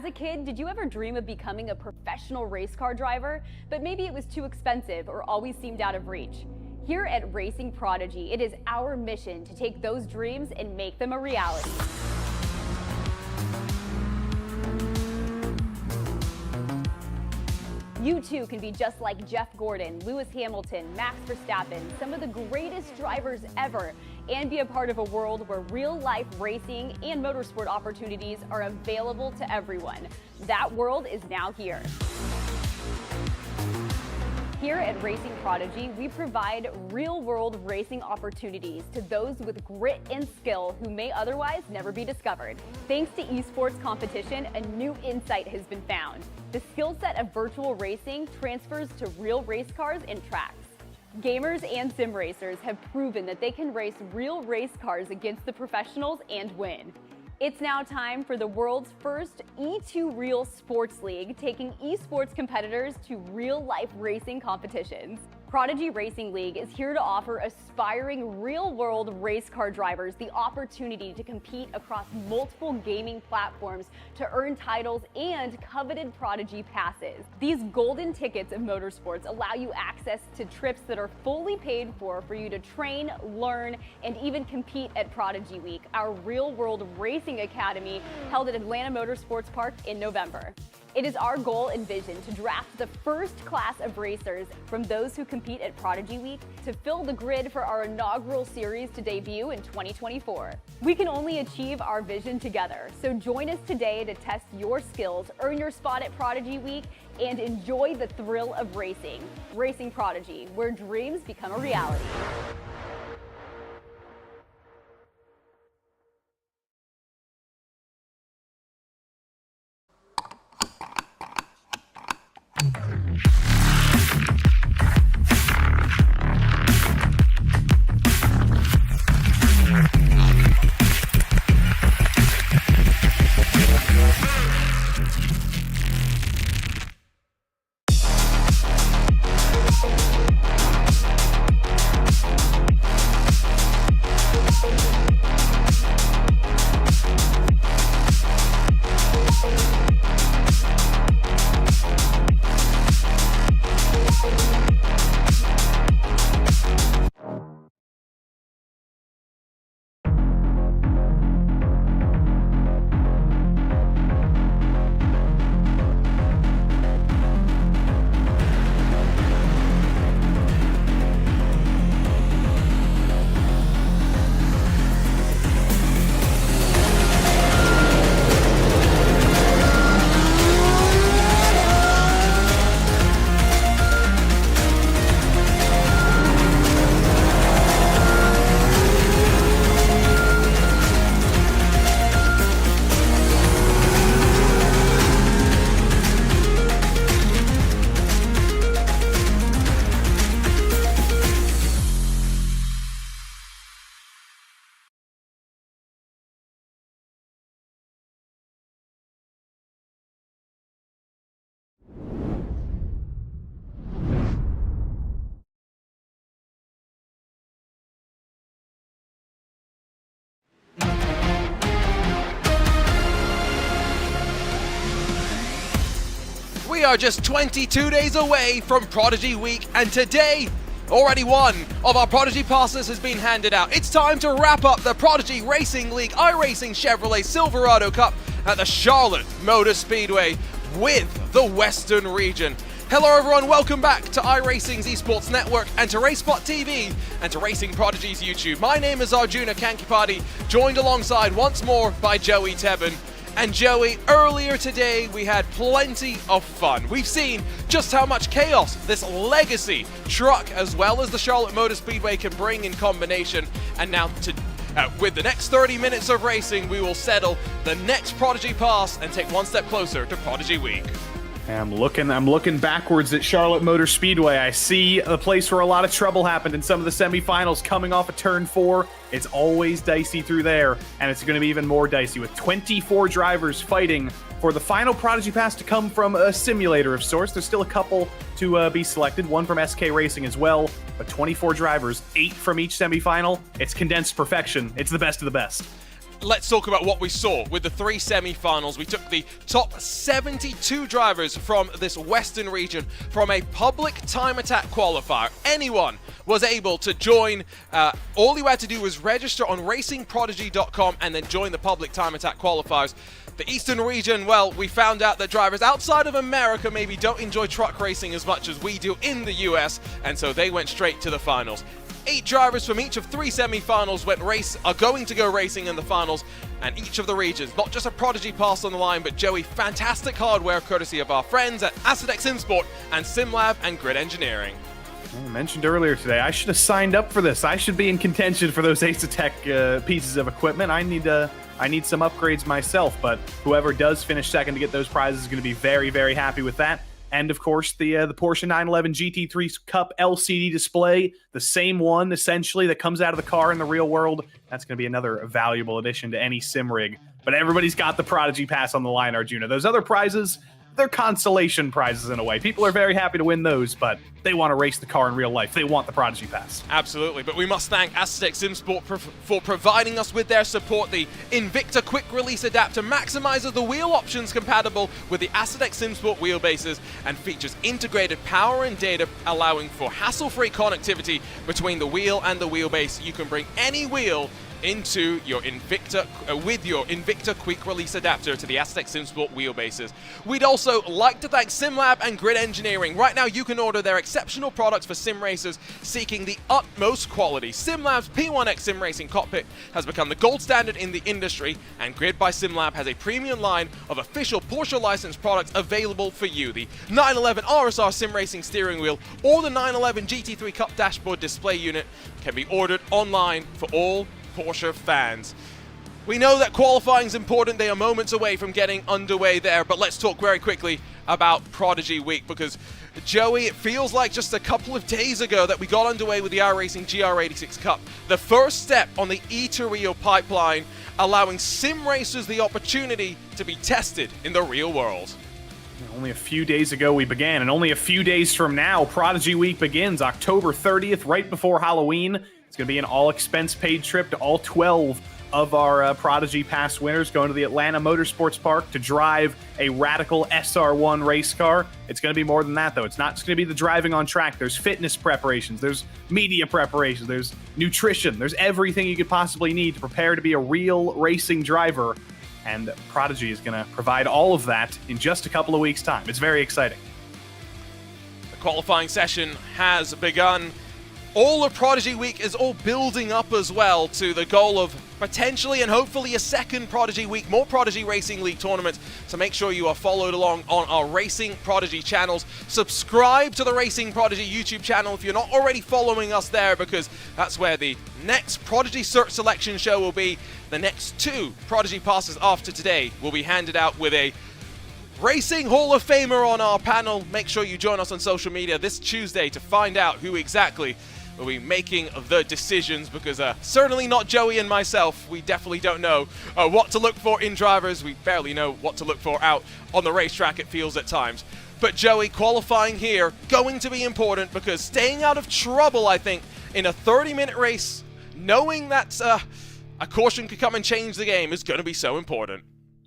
As a kid, did you ever dream of becoming a professional race car driver, but maybe it was too expensive or always seemed out of reach? Here at Racing Prodigy, it is our mission to take those dreams and make them a reality. You too can be just like Jeff Gordon, Lewis Hamilton, Max Verstappen, some of the greatest drivers ever, and be a part of a world where real-life racing and motorsport opportunities are available to everyone. That world is now here. Here at Racing Prodigy, we provide real-world racing opportunities to those with grit and skill who may otherwise never be discovered. Thanks to esports competition, a new insight has been found. The skill set of virtual racing transfers to real race cars and tracks. Gamers and sim racers have proven that they can race real race cars against the professionals and win. It's now time for the world's first E2 Real Sports League, taking esports competitors to real-life racing competitions. Prodigy Racing League is here to offer aspiring real-world race car drivers the opportunity to compete across multiple gaming platforms to earn titles and coveted Prodigy passes. These golden tickets of motorsports allow you access to trips that are fully paid for you to train, learn, and even compete at Prodigy Week, our real-world racing academy held at Atlanta Motorsports Park in November. It is our goal and vision to draft the first class of racers from those who compete at Prodigy Week to fill the grid for our inaugural series to debut in 2024. We can only achieve our vision together, so join us today to test your skills, earn your spot at Prodigy Week, and enjoy the thrill of racing. Racing Prodigy, where dreams become a reality. We are just 22 days away from Prodigy Week, and today, already one of our Prodigy passes has been handed out. It's time to wrap up the Prodigy Racing League iRacing Chevrolet Silverado Cup at the Charlotte Motor Speedway with the Western region. Hello everyone, welcome back to iRacing's Esports Network and to RaceSpotTV and to Racing Prodigy's YouTube. My name is Arjuna Kankipati, joined alongside once more by Joey Tebben. And Joey, earlier today we had plenty of fun. We've seen just how much chaos this legacy truck as well as the Charlotte Motor Speedway can bring in combination. And now with the next 30 minutes of racing, we will settle the next Prodigy pass and take one step closer to Prodigy Week. I'm looking backwards at Charlotte Motor Speedway. I see the place where a lot of trouble happened in some of the semifinals coming off of turn 4. It's always dicey through there, and it's going to be even more dicey with 24 drivers fighting for the final Prodigy Pass to come from a simulator of sorts. There's still a couple to be selected, one from SK Racing as well, but 24 drivers, 8 from each semifinal. It's condensed perfection. It's the best of the best. let's talk about what we saw with the 3 semi-finals. We took the top 72 drivers from this Western region from a public time attack qualifier. Anyone was able to join. All you had to do was register on racingprodigy.com and then join the public time attack qualifiers. The Eastern region, well, we found out that drivers outside of America maybe don't enjoy truck racing as much as we do in the US, and so they went straight to the finals. 8 drivers from each of 3 semi-finals are going to go racing in the finals, and each of the regions, not just a Prodigy pass on the line, but Joey, fantastic hardware courtesy of our friends at Asetek SimSport and SimLab and Grid Engineering. I mentioned earlier today, I should have signed up for this. I should be in contention for those Asetek pieces of equipment. I need some upgrades myself, but whoever does finish second to get those prizes is going to be very, very happy with that. And of course, the Porsche 911 GT3 Cup LCD display, the same one essentially that comes out of the car in the real world. That's going to be another valuable addition to any sim rig. But everybody's got the Prodigy Pass on the line, Arjuna. Those other prizes, they're consolation prizes in a way. People are very happy to win those, but they want to race the car in real life. They want the Prodigy Pass. Absolutely, but we must thank Asetek SimSport for providing us with their support. The Invicta Quick Release Adapter maximizes the wheel options compatible with the Asetek SimSport wheelbases and features integrated power and data, allowing for hassle-free connectivity between the wheel and the wheelbase. You can bring any wheel into your Invicta with your Invicta Quick Release Adapter to the Asetek SimSport wheelbases. We'd also like to thank SimLab and Grid Engineering. Right now you can order their exceptional products for sim racers seeking the utmost quality. SimLab's P1X sim racing cockpit has become the gold standard in the industry, and Grid by SimLab has a premium line of official Porsche licensed products available for you. The 911 RSR sim racing steering wheel or the 911 GT3 Cup dashboard display unit can be ordered online for all Porsche fans. We know that qualifying is important. They are moments away from getting underway there, but let's talk very quickly about Prodigy Week, because Joey, it feels like just a couple of days ago that we got underway with the iRacing GR86 Cup, the first step on the E2Real pipeline, allowing sim racers the opportunity to be tested in the real world. Only a few days ago we began, and only a few days from now, Prodigy Week begins, October 30th, right before Halloween. It's going to be an all-expense-paid trip to all 12 of our Prodigy Pass winners going to the Atlanta Motorsports Park to drive a radical SR1 race car. It's going to be more than that, though. It's not just going to be the driving on track. There's fitness preparations. There's media preparations. There's nutrition. There's everything you could possibly need to prepare to be a real racing driver. And Prodigy is going to provide all of that in just a couple of weeks' time. It's very exciting. The qualifying session has begun. All of Prodigy Week is all building up as well to the goal of potentially and hopefully a second Prodigy Week, more Prodigy Racing League tournaments. So make sure you are followed along on our Racing Prodigy channels. Subscribe to the Racing Prodigy YouTube channel if you're not already following us there, because that's where the next Prodigy Search Selection show will be. The next 2 Prodigy passes after today will be handed out with a Racing Hall of Famer on our panel. Make sure you join us on social media this Tuesday to find out who exactly will be making the decisions, because certainly not Joey and myself. We definitely don't know what to look for in drivers. We barely know what to look for out on the racetrack, it feels at times. But Joey, qualifying here, going to be important, because staying out of trouble, I think, in a 30-minute race, knowing that a caution could come and change the game, is going to be so important.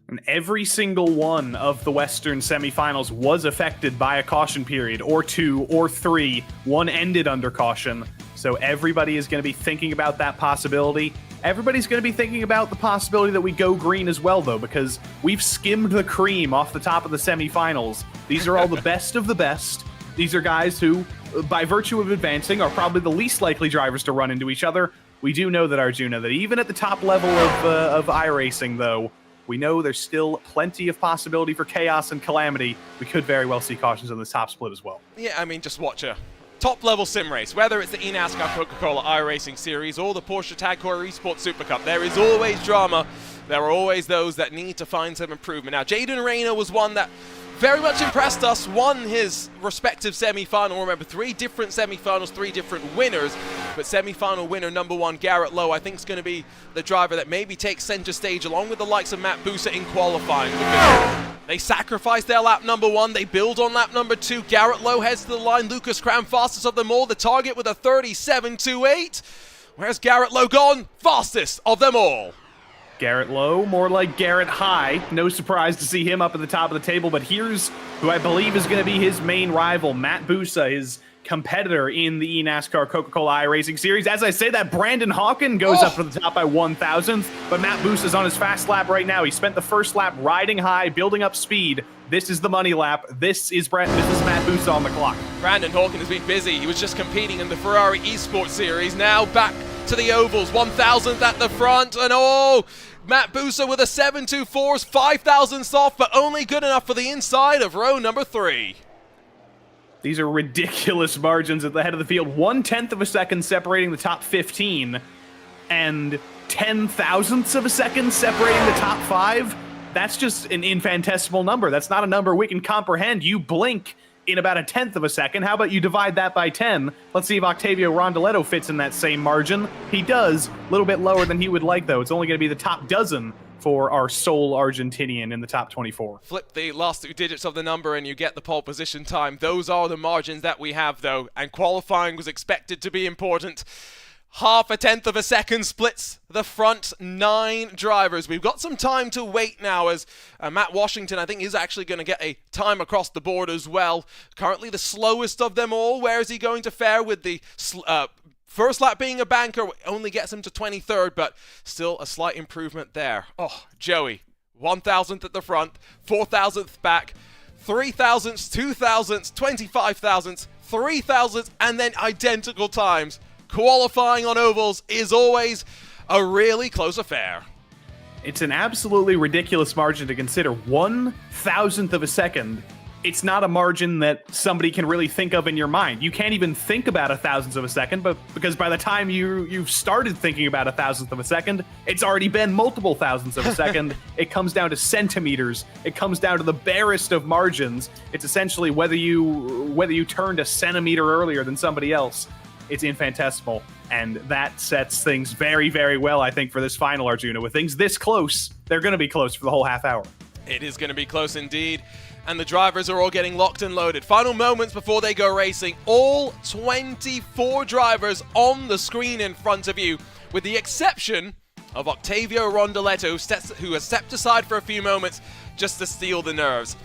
And every single one of the Western semifinals was affected by a caution period, or 2 or 3. One ended under caution. So everybody is going to be thinking about that possibility. Everybody's going to be thinking about the possibility that we go green as well, though, because we've skimmed the cream off the top of the semifinals. These are all the best of the best. These are guys who, by virtue of advancing, are probably the least likely drivers to run into each other. We do know that, Arjuna, that even at the top level of iRacing, though, we know there's still plenty of possibility for chaos and calamity. We could very well see cautions on this top split as well. Yeah, I mean, just watch a top-level sim race, whether it's the eNASCAR Coca-Cola iRacing Series or the Porsche Tag Heuer Esports Super Cup. There is always drama. There are always those that need to find some improvement. Now, Jaden Rayner was one that very much impressed us, won his respective semi-final. Remember, 3 different semi-finals, 3 different winners, but semi-final winner number 1, Garrett Lowe, I think is going to be the driver that maybe takes center stage along with the likes of Matt Busa in qualifying, because they sacrificed their lap number 1, they build on lap number 2. Garrett Lowe heads to the line, Lucas Cram fastest of them all, the target with a 37.28. Where's Garrett Lowe gone? Fastest of them all. Garrett Low, more like Garrett High. No surprise to see him up at the top of the table, but here's who I believe is going to be his main rival, Matt Busa, his competitor in the eNASCAR Coca-Cola iRacing Series. As I say that, Brandon Hawken goes up to the top by 1,000th, but Matt Busa's on his fast lap right now. He spent the first lap riding high, building up speed. This is the money lap. This is Matt Busa on the clock. Brandon Hawken has been busy. He was just competing in the Ferrari Esports Series. Now back to the ovals, 1,000th at the front, and Matt Busa with a 7.24's 5,000ths off, but only good enough for the inside of row number 3. These are ridiculous margins at the head of the field. 1/10 of a second separating the top 15, and 10,000ths of a second separating the top 5. That's just an infinitesimal number. That's not a number we can comprehend. You blink in about 1/10 of a second. How about you divide that by 10? Let's see if Octavio Rondeletto fits in that same margin. He does. A little bit lower than he would like, though. It's only going to be the top dozen for our sole Argentinian in the top 24. Flip the last 2 digits of the number and you get the pole position time. Those are the margins that we have, though, and qualifying was expected to be important. 0.5 of a second splits the front 9 drivers. We've got some time to wait now as Matt Washington, I think, is actually going to get a time across the board as well. Currently the slowest of them all. Where is he going to fare with the first lap being a banker? Only gets him to 23rd, but still a slight improvement there. Oh, Joey, 1,000th at the front, 4,000th back, 3,000ths, 2,000ths, 25,000ths, 3,000ths, and then identical times. Qualifying on ovals is always a really close affair. It's an absolutely ridiculous margin to consider. 1,000th of a second. It's not a margin that somebody can really think of in your mind. You can't even think about 1,000th of a second, but because by the time you've started thinking about 1,000th of a second, it's already been multiple thousandths of a second. It comes down to centimeters. It comes down to the barest of margins. It's essentially whether you turned a centimeter earlier than somebody else. It's infinitesimal, and that sets things very, very well, I think, for this final, Arjuna. With things this close, they're going to be close for the whole half hour. It is going to be close indeed, and the drivers are all getting locked and loaded. Final moments before they go racing. All 24 drivers on the screen in front of you, with the exception of Octavio Rondeletto, who has stepped aside for a few moments just to steal the nerves.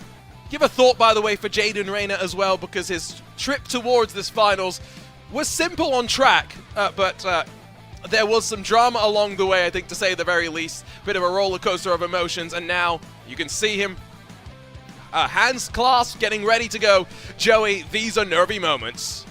Give a thought, by the way, for Jaden Rayner as well, because his trip towards this finals was simple on track, but there was some drama along the way, I think, to say the very least. Bit of a roller coaster of emotions, and now you can see him, hands clasped, getting ready to go. Joey, these are nervy moments.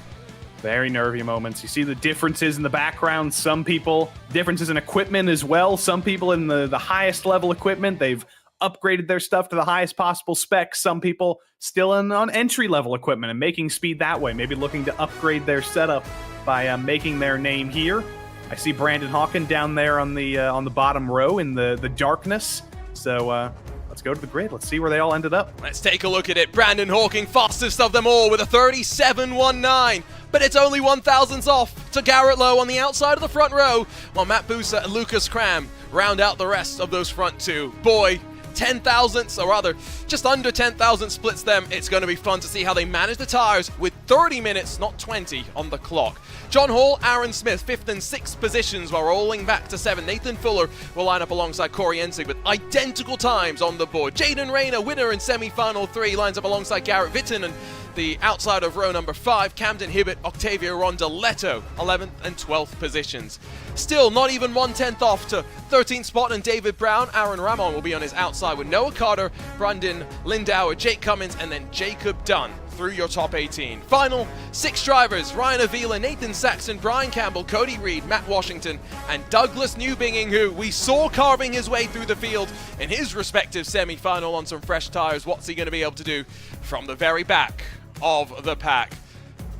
Very nervy moments. You see the differences in the background. Some people, differences in equipment as well. Some people in the highest level equipment, they've upgraded their stuff to the highest possible specs. Some people still on entry-level equipment and making speed that way, maybe looking to upgrade their setup by making their name here. I see Brandon Hawken down there on the bottom row in the darkness. So let's go to the grid. Let's see where they all ended up. Let's take a look at it. Brandon Hawken, fastest of them all with a 37.19. But it's only 1,000ths off to Garrett Low on the outside of the front row, while Matt Busa and Lucas Cram round out the rest of those front 2. Boy, 10,000ths, or rather, just under 10,000 splits them. It's going to be fun to see how they manage the tires with 30 minutes, not 20, on the clock. John Hall, Aaron Smith, 5th and 6th positions while rolling back to 7th. Nathan Fuller will line up alongside Corey Ensig with identical times on the board. Jaden Rayner, winner in semi-final 3, lines up alongside Garrett Vitton, and the outside of row number 5, Camden Hibbett, Octavio Rondeletto, 11th and 12th positions. Still not even 1/10 off to 13th spot and David Brown. Aaron Ramon will be on his outside with Noah Carter, Brandon Lindauer, Jake Cummins, and then Jacob Dunn through your top 18. Final 6 drivers: Ryan Avila, Nathan Saxon, Brian Campbell, Cody Reed, Matt Washington, and Douglas Newbinging, who we saw carving his way through the field in his respective semi-final on some fresh tires. What's he going to be able to do from the very back of the pack?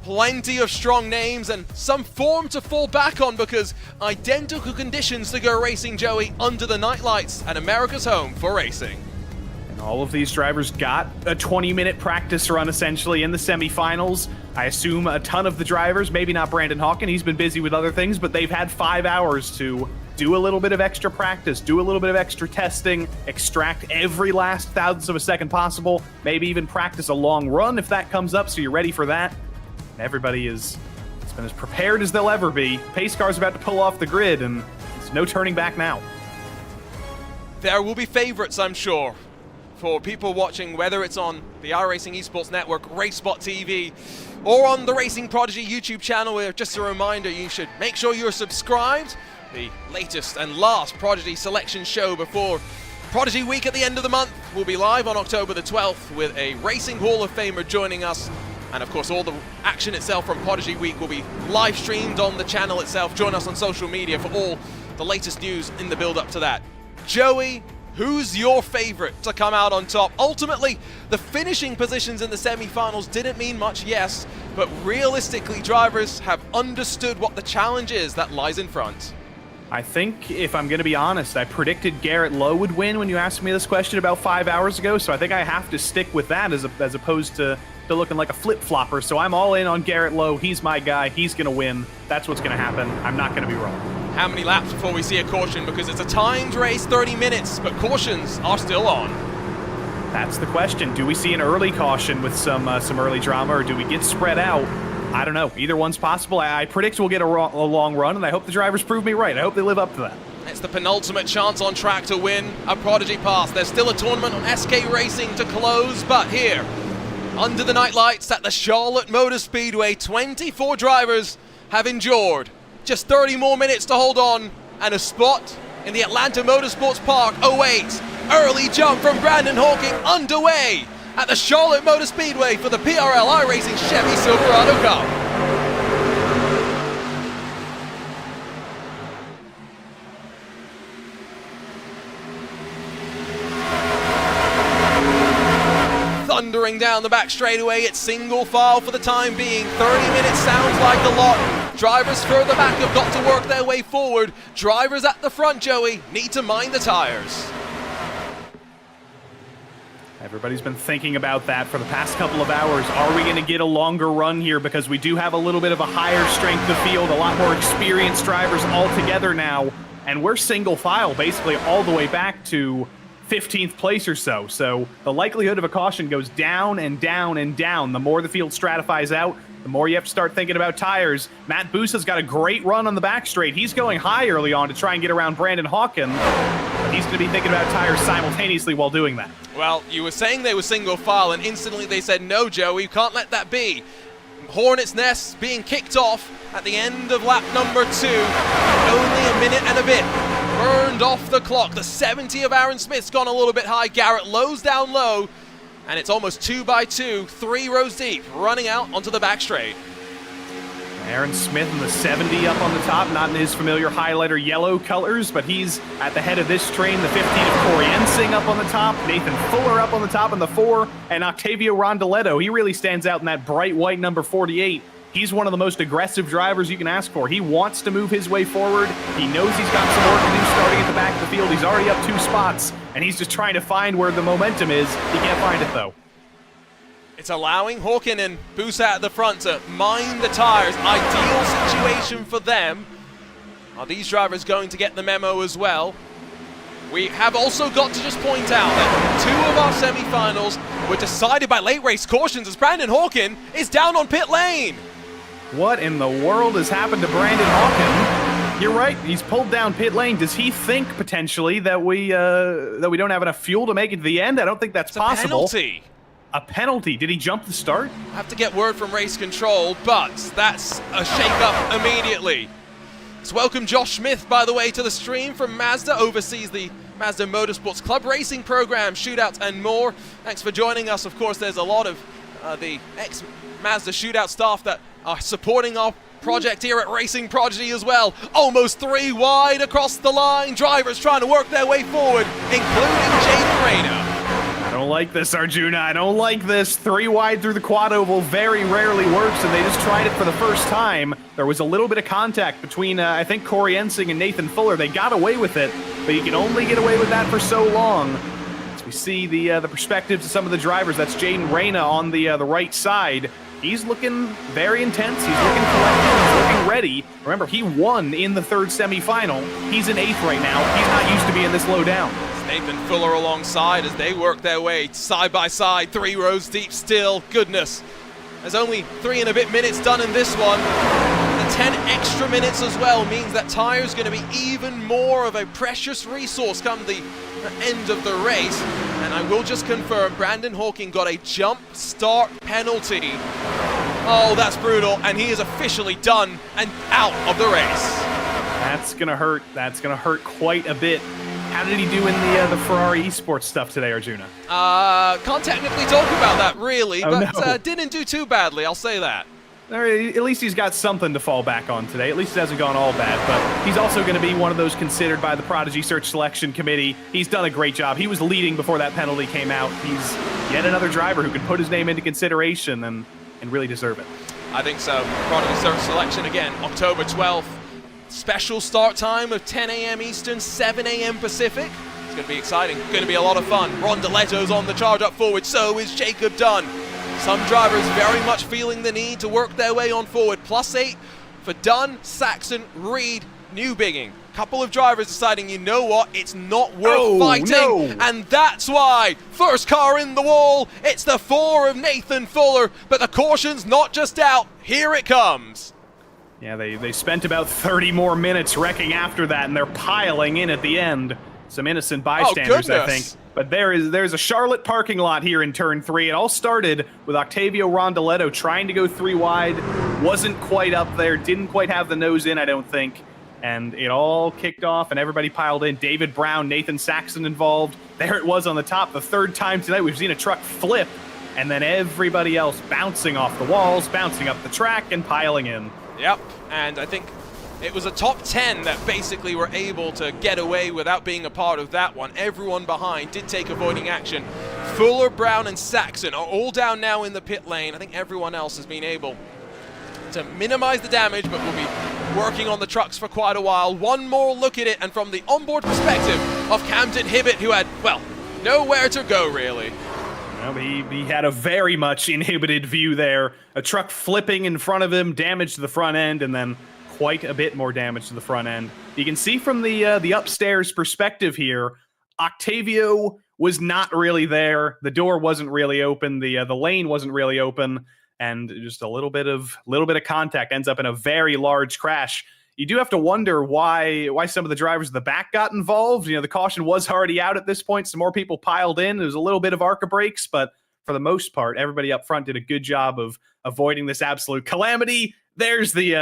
Plenty of strong names and some form to fall back on, because identical conditions to go racing, Joey, under the night lights at America's home for racing. And all of these drivers got a 20-minute practice run essentially in the semifinals. I assume a ton of the drivers, maybe not Brandon Hawken, he's been busy with other things, but they've had 5 hours to do a little bit of extra practice, do a little bit of extra testing, extract every last thousandth of a second possible, maybe even practice a long run if that comes up, so you're ready for that. And everybody has been as prepared as they'll ever be. Pace car's about to pull off the grid, and there's no turning back now. there will be favorites, I'm sure, for people watching, whether it's on the iRacing Esports Network, RaceSpotTV, or on the Racing Prodigy YouTube channel, where, just a reminder, you should make sure you're subscribed. The latest and last Prodigy selection show before Prodigy Week at the end of the month will be live on October the 12th with a Racing Hall of Famer joining us. And of course, all the action itself from Prodigy Week will be live streamed on the channel itself. Join us on social media for all the latest news in the build up to that. Joey, who's your favorite to come out on top? Ultimately, the finishing positions in the semi-finals didn't mean much, yes, but realistically, drivers have understood what the challenge is that lies in front. I think, if I'm going to be honest, I predicted Garrett Lowe would win when you asked me this question about 5 hours ago, so I think I have to stick with that as opposed to looking like a flip-flopper. So I'm all in on Garrett Lowe. He's my guy. He's going to win. That's what's going to happen. I'm not going to be wrong. How many laps before we see a caution? Because it's a timed race, 30 minutes, but cautions are still on. That's the question. Do we see an early caution with some early drama, or do we get spread out? I don't know. Either one's possible. I predict we'll get a long run, and I hope the drivers prove me right. I hope they live up to that. It's the penultimate chance on track to win a Prodigy Pass. There's still a tournament on SK Racing to close, but here, under the night lights at the Charlotte Motor Speedway, 24 drivers have endured just 30 more minutes to hold on, and a spot in the Atlanta Motorsports Park awaits. Early jump from Brandon Hawking underway at the Charlotte Motor Speedway for the PRL iRacing Chevy Silverado Cup. Thundering down the back straightaway, it's single file for the time being. 30 minutes sounds like a lot. Drivers further back have got to work their way forward. Drivers at the front, Joey, need to mind the tires. Everybody's been thinking about that for the past couple of hours. Are we going to get a longer run here? Because we do have a little bit of a higher strength of field, a lot more experienced drivers all together now. And we're single file basically all the way back to 15th place or so. So the likelihood of a caution goes down and down and down. The more the field stratifies out, the more you have to start thinking about tires. Matt Busa's got a great run on the back straight. He's going high early on to try and get around Brandon Hawken. But he's going to be thinking about tires simultaneously while doing that. Well, you were saying they were single file, and instantly they said, no, Joey, you can't let that be. Hornet's Nest being kicked off at the end of lap number 2. Only a minute and a bit burned off the clock. The 70 of Aaron Smith's gone a little bit high. Garrett Lowe's down low. And it's almost 2 by 2, 3 rows deep, running out onto the back straight. Aaron Smith in the 70 up on the top, not in his familiar highlighter yellow colors, but he's at the head of this train. The 15 of Corey Ensing up on the top, Nathan Fuller up on the top in the 4, and Octavio Rondoletto. He really stands out in that bright white number 48. He's one of the most aggressive drivers you can ask for. He wants to move his way forward. He knows he's got some work to do starting at the back of the field. He's already up 2 spots, and he's just trying to find where the momentum is. He can't find it, though. It's allowing Hawken and Busa at the front to mind the tires. Ideal situation for them. Are these drivers going to get the memo as well? We have also got to just point out that 2 of our semi-finals were decided by late race cautions as Brandon Hawken is down on pit lane. What in the world has happened to Brandon Hawken? You're right, he's pulled down pit lane. Does he think potentially that we don't have enough fuel to make it to the end? I don't think that's possible. A penalty. A penalty? Did he jump the start? I have to get word from race control, but that's a shake-up immediately. Let's welcome Josh Smith, by the way, to the stream from Mazda, oversees the Mazda Motorsports Club Racing Program, shootouts and more. Thanks for joining us. Of course, there's a lot of the ex-Mazda shootout staff that are supporting our project here at Racing Prodigy as well. Almost 3 wide across the line. Drivers trying to work their way forward, including Jaden Rayner. I don't like this, Arjuna. I don't like this. 3 wide through the quad oval very rarely works, and they just tried it for the first time. There was a little bit of contact between, I think, Corey Ensing and Nathan Fuller. They got away with it, but you can only get away with that for so long. As we see the perspectives of some of the drivers, that's Jaden Rayna on the right side. He's looking very intense. He's looking collected. He's looking ready. Remember, he won in the 3rd semifinal. He's in 8th right now. He's not used to being this low down. Nathan Fuller alongside as they work their way side by side, 3 rows deep still. Goodness. There's only 3 and a bit minutes done in this one. The 10 extra minutes as well means that tyres going to be even more of a precious resource come the end of the race. And I will just confirm, Brandon Hawking got a jump start penalty. Oh, that's brutal, and he is officially done and out of the race. That's gonna hurt. That's gonna hurt quite a bit. How did he do in the Ferrari esports stuff today, Arjuna? Can't technically talk about that really, Oh, but no. didn't do too badly, I'll say that. At least he's got something to fall back on today. At least it hasn't gone all bad, but he's also going to be one of those considered by the Prodigy Search Selection Committee. He's done a great job. He was leading before that penalty came out. He's yet another driver who can put his name into consideration and really deserve it. I think so. Prodigy Search Selection again, October 12th. Special start time of 10 a.m. Eastern, 7 a.m. Pacific. It's going to be exciting. Going to be a lot of fun. Ron DeLetto's on the charge up forward. So is Jacob Dunn. Some drivers very much feeling the need to work their way on forward. +8 for Dunn, Saxon, Reed, Newbigging. Couple of drivers deciding, you know what, it's not worth fighting. No. And that's why, first car in the wall, it's the 4 of Nathan Fuller. But the caution's not just out. Here it comes. Yeah, they spent about 30 more minutes wrecking after that, and they're piling in at the end. Some innocent bystanders, I think. But there's a Charlotte parking lot here in turn 3. It all started with Octavio Rondoletto trying to go 3 wide. Wasn't quite up there, didn't quite have the nose in, I don't think. And it all kicked off, and everybody piled in. David Brown, Nathan Saxon involved. There it was on the top. The third time tonight we've seen a truck flip, and then everybody else bouncing off the walls, bouncing up the track, and piling in. Yep, and I think it was a top 10 that basically were able to get away without being a part of that one. Everyone behind did take avoiding action. Fuller, Brown, and Saxon are all down now in the pit lane. I think everyone else has been able to minimize the damage, but will be working on the trucks for quite a while. One more look at it, and from the onboard perspective of Camden Hibbett, who had, well, nowhere to go, really. Well, he had a very much inhibited view there. A truck flipping in front of him, damage to the front end, and then quite a bit more damage to the front end. You can see from the upstairs perspective here, Octavio was not really there. The door wasn't really open. The lane wasn't really open, and just a little bit of contact ends up in a very large crash. You do have to wonder why some of the drivers at the back got involved. You know, the caution was already out at this point. Some more people piled in. There was a little bit of ARCA brakes, but for the most part, everybody up front did a good job of avoiding this absolute calamity. There's the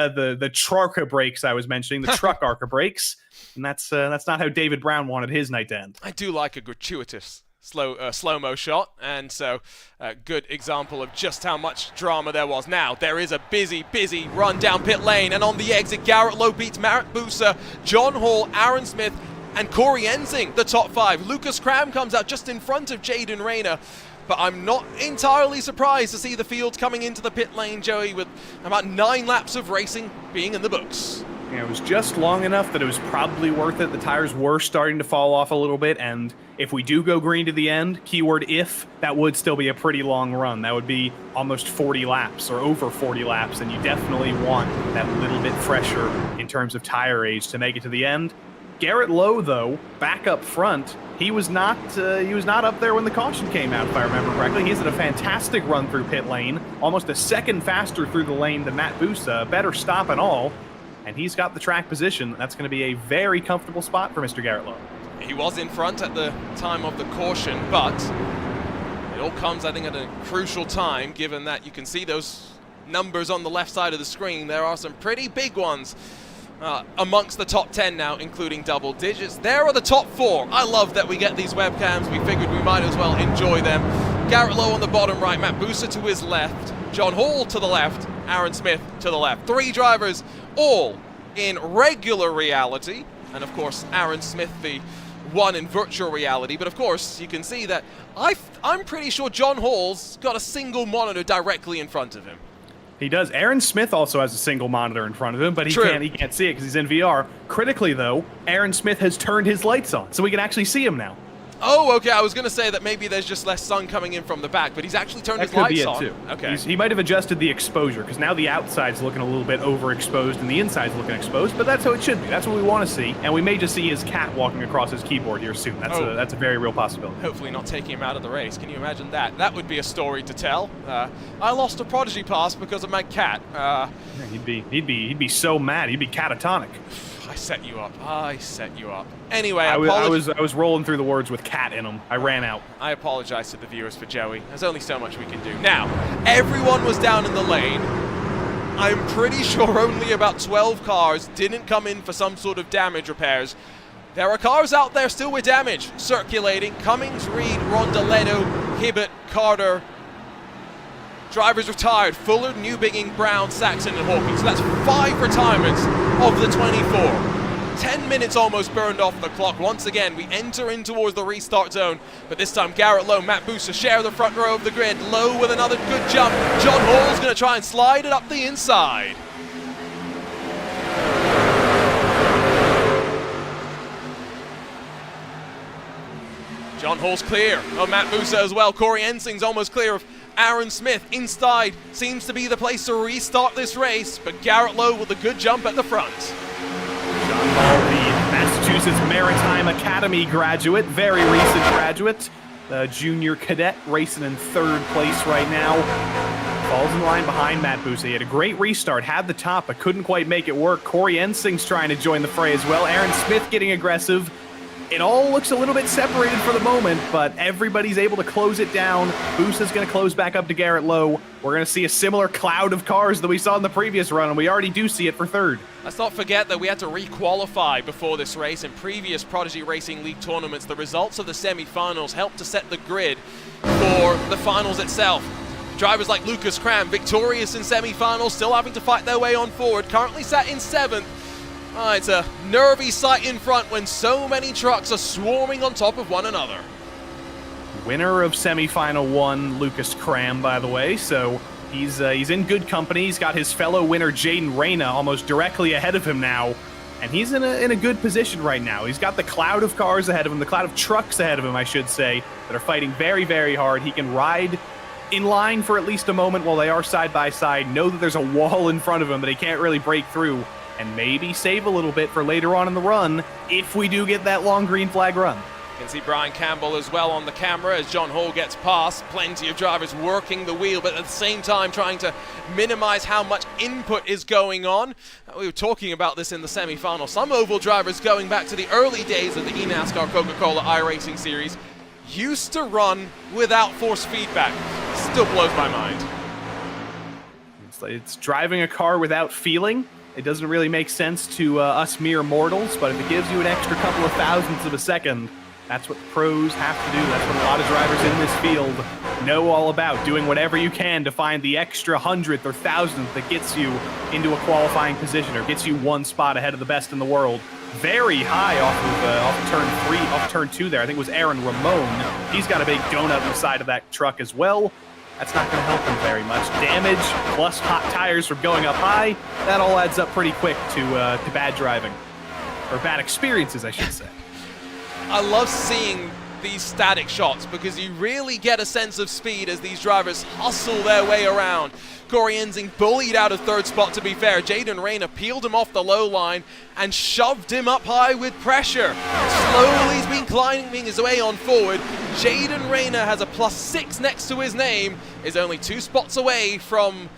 Trarca brakes I was mentioning, the truck ARCA brakes, and that's not how David Brown wanted his night to end. I do like a gratuitous slow-mo shot, and so a good example of just how much drama there was. Now, there is a busy run down pit lane, and on the exit, Garrett Lowe beats Matt Busa, John Hall, Aaron Smith, and Corey Ensing, the top 5. Lucas Cram comes out just in front of Jaden Rayner, but I'm not entirely surprised to see the field coming into the pit lane, Joey, with about 9 laps of racing being in the books. Yeah, it was just long enough that it was probably worth it. The tires were starting to fall off a little bit, and if we do go green to the end, keyword if, that would still be a pretty long run. That would be almost 40 laps or over 40 laps, and you definitely want that little bit fresher in terms of tire age to make it to the end. Garrett Lowe, though, back up front, he was not up there when the caution came out, if I remember correctly. He's at a fantastic run through pit lane, almost a second faster through the lane than Matt Busa, better stop and all. And he's got the track position. That's going to be a very comfortable spot for Mr. Garrett Lowe. He was in front at the time of the caution, but it all comes, I think, at a crucial time, given that you can see those numbers on the left side of the screen. There are some pretty big ones amongst the top 10 now, including double digits. There are the top 4. I love that we get these webcams. We figured we might as well enjoy them. Garrett Lowe on the bottom right, Matt Busa to his left, John Hall to the left, Aaron Smith to the left. 3 drivers, all in regular reality, and of course Aaron Smith the one in virtual reality. But of course you can see that I'm pretty sure John Hall's got a single monitor directly in front of him. He does. Aaron Smith also has a single monitor in front of him, but he can't see it because he's in VR. Critically, though, Aaron Smith has turned his lights on, so we can actually see him now. Oh, okay. I was going to say that maybe there's just less sun coming in from the back, but he's actually turned his lights on. That could be it, too. Okay. He might have adjusted the exposure, because now the outside's looking a little bit overexposed and the inside's looking exposed, but that's how it should be. That's what we want to see, and we may just see his cat walking across his keyboard here soon. That's a very real possibility. Hopefully not taking him out of the race. Can you imagine that? That would be a story to tell. I lost a Prodigy pass because of my cat. Yeah, he'd be so mad. He'd be catatonic. I set you up. I set you up. Anyway, I was rolling through the words with cat in them. I ran out. I apologize to the viewers for Joey. There's only so much we can do. Now, everyone was down in the lane. I'm pretty sure only about 12 cars didn't come in for some sort of damage repairs. There are cars out there still with damage circulating. Cummings, Reed, Rondoletto, Hibbett, Carter. Drivers retired: Fuller, Newbigging, Brown, Saxon, and Hawkins. So that's 5 retirements of the 24. 10 minutes almost burned off the clock. Once again, we enter in towards the restart zone, but this time Garrett Lowe, Matt Booster share the front row of the grid. Lowe with another good jump. John Hall's going to try and slide it up the inside. John Hall's clear. Oh, Matt Booster as well. Corey Ensing's almost clear of Aaron Smith. Inside seems to be the place to restart this race, but Garrett Lowe with a good jump at the front. John Hall, the Massachusetts Maritime Academy graduate, very recent graduate, junior cadet, racing in 3rd place right now. Falls in line behind Matt Booster. He had a great restart, had the top, but couldn't quite make it work. Corey Ensing's trying to join the fray as well. Aaron Smith getting aggressive. It all looks a little bit separated for the moment, but everybody's able to close it down. Booster's going to close back up to Garrett Lowe. We're going to see a similar cloud of cars that we saw in the previous run, and we already do see it for 3rd. Let's not forget that we had to re-qualify before this race. In previous Prodigy Racing League tournaments, the results of the semi-finals helped to set the grid for the finals itself. Drivers like Lucas Cram, victorious in semi-finals, still having to fight their way on forward, currently sat in 7th. It's a nervy sight in front when so many trucks are swarming on top of one another. Winner of semifinal 1, Lucas Cram, by the way, so he's in good company. He's got his fellow winner Jaden Reyna almost directly ahead of him now, and he's in a good position right now. He's got the cloud of cars ahead of him, the cloud of trucks ahead of him, I should say, that are fighting very, very hard. He can ride in line for at least a moment while they are side by side, know that there's a wall in front of him that he can't really break through, and maybe save a little bit for later on in the run if we do get that long green flag run. You can see Brian Campbell as well on the camera as John Hall gets past. Plenty of drivers working the wheel, but at the same time trying to minimize how much input is going on. We were talking about this in the semi-final. Some oval drivers, going back to the early days of the eNASCAR Coca-Cola iRacing series, used to run without force feedback. Still blows my mind. It's driving a car without feeling. It doesn't really make sense to us mere mortals, but if it gives you an extra couple of thousandths of a second, that's what the pros have to do. That's what a lot of drivers in this field know all about, doing whatever you can to find the extra 100th or 1000th that gets you into a qualifying position or gets you one spot ahead of the best in the world. Very high off turn 3, off turn 2 there. I think it was Aaron Ramon. He's got a big donut on the side of that truck as well. That's not going to help him very much. Damage plus hot tires from going up high, that all adds up pretty quick to bad driving. Or bad experiences, I should say. I love seeing these static shots because you really get a sense of speed as these drivers hustle their way around. Corey Ensing bullied out of 3rd spot, to be fair. Jaden Reyna peeled him off the low line and shoved him up high with pressure. Slowly he's been climbing his way on forward. Jaden Reyna has a +6 next to his name, is only 2 spots away from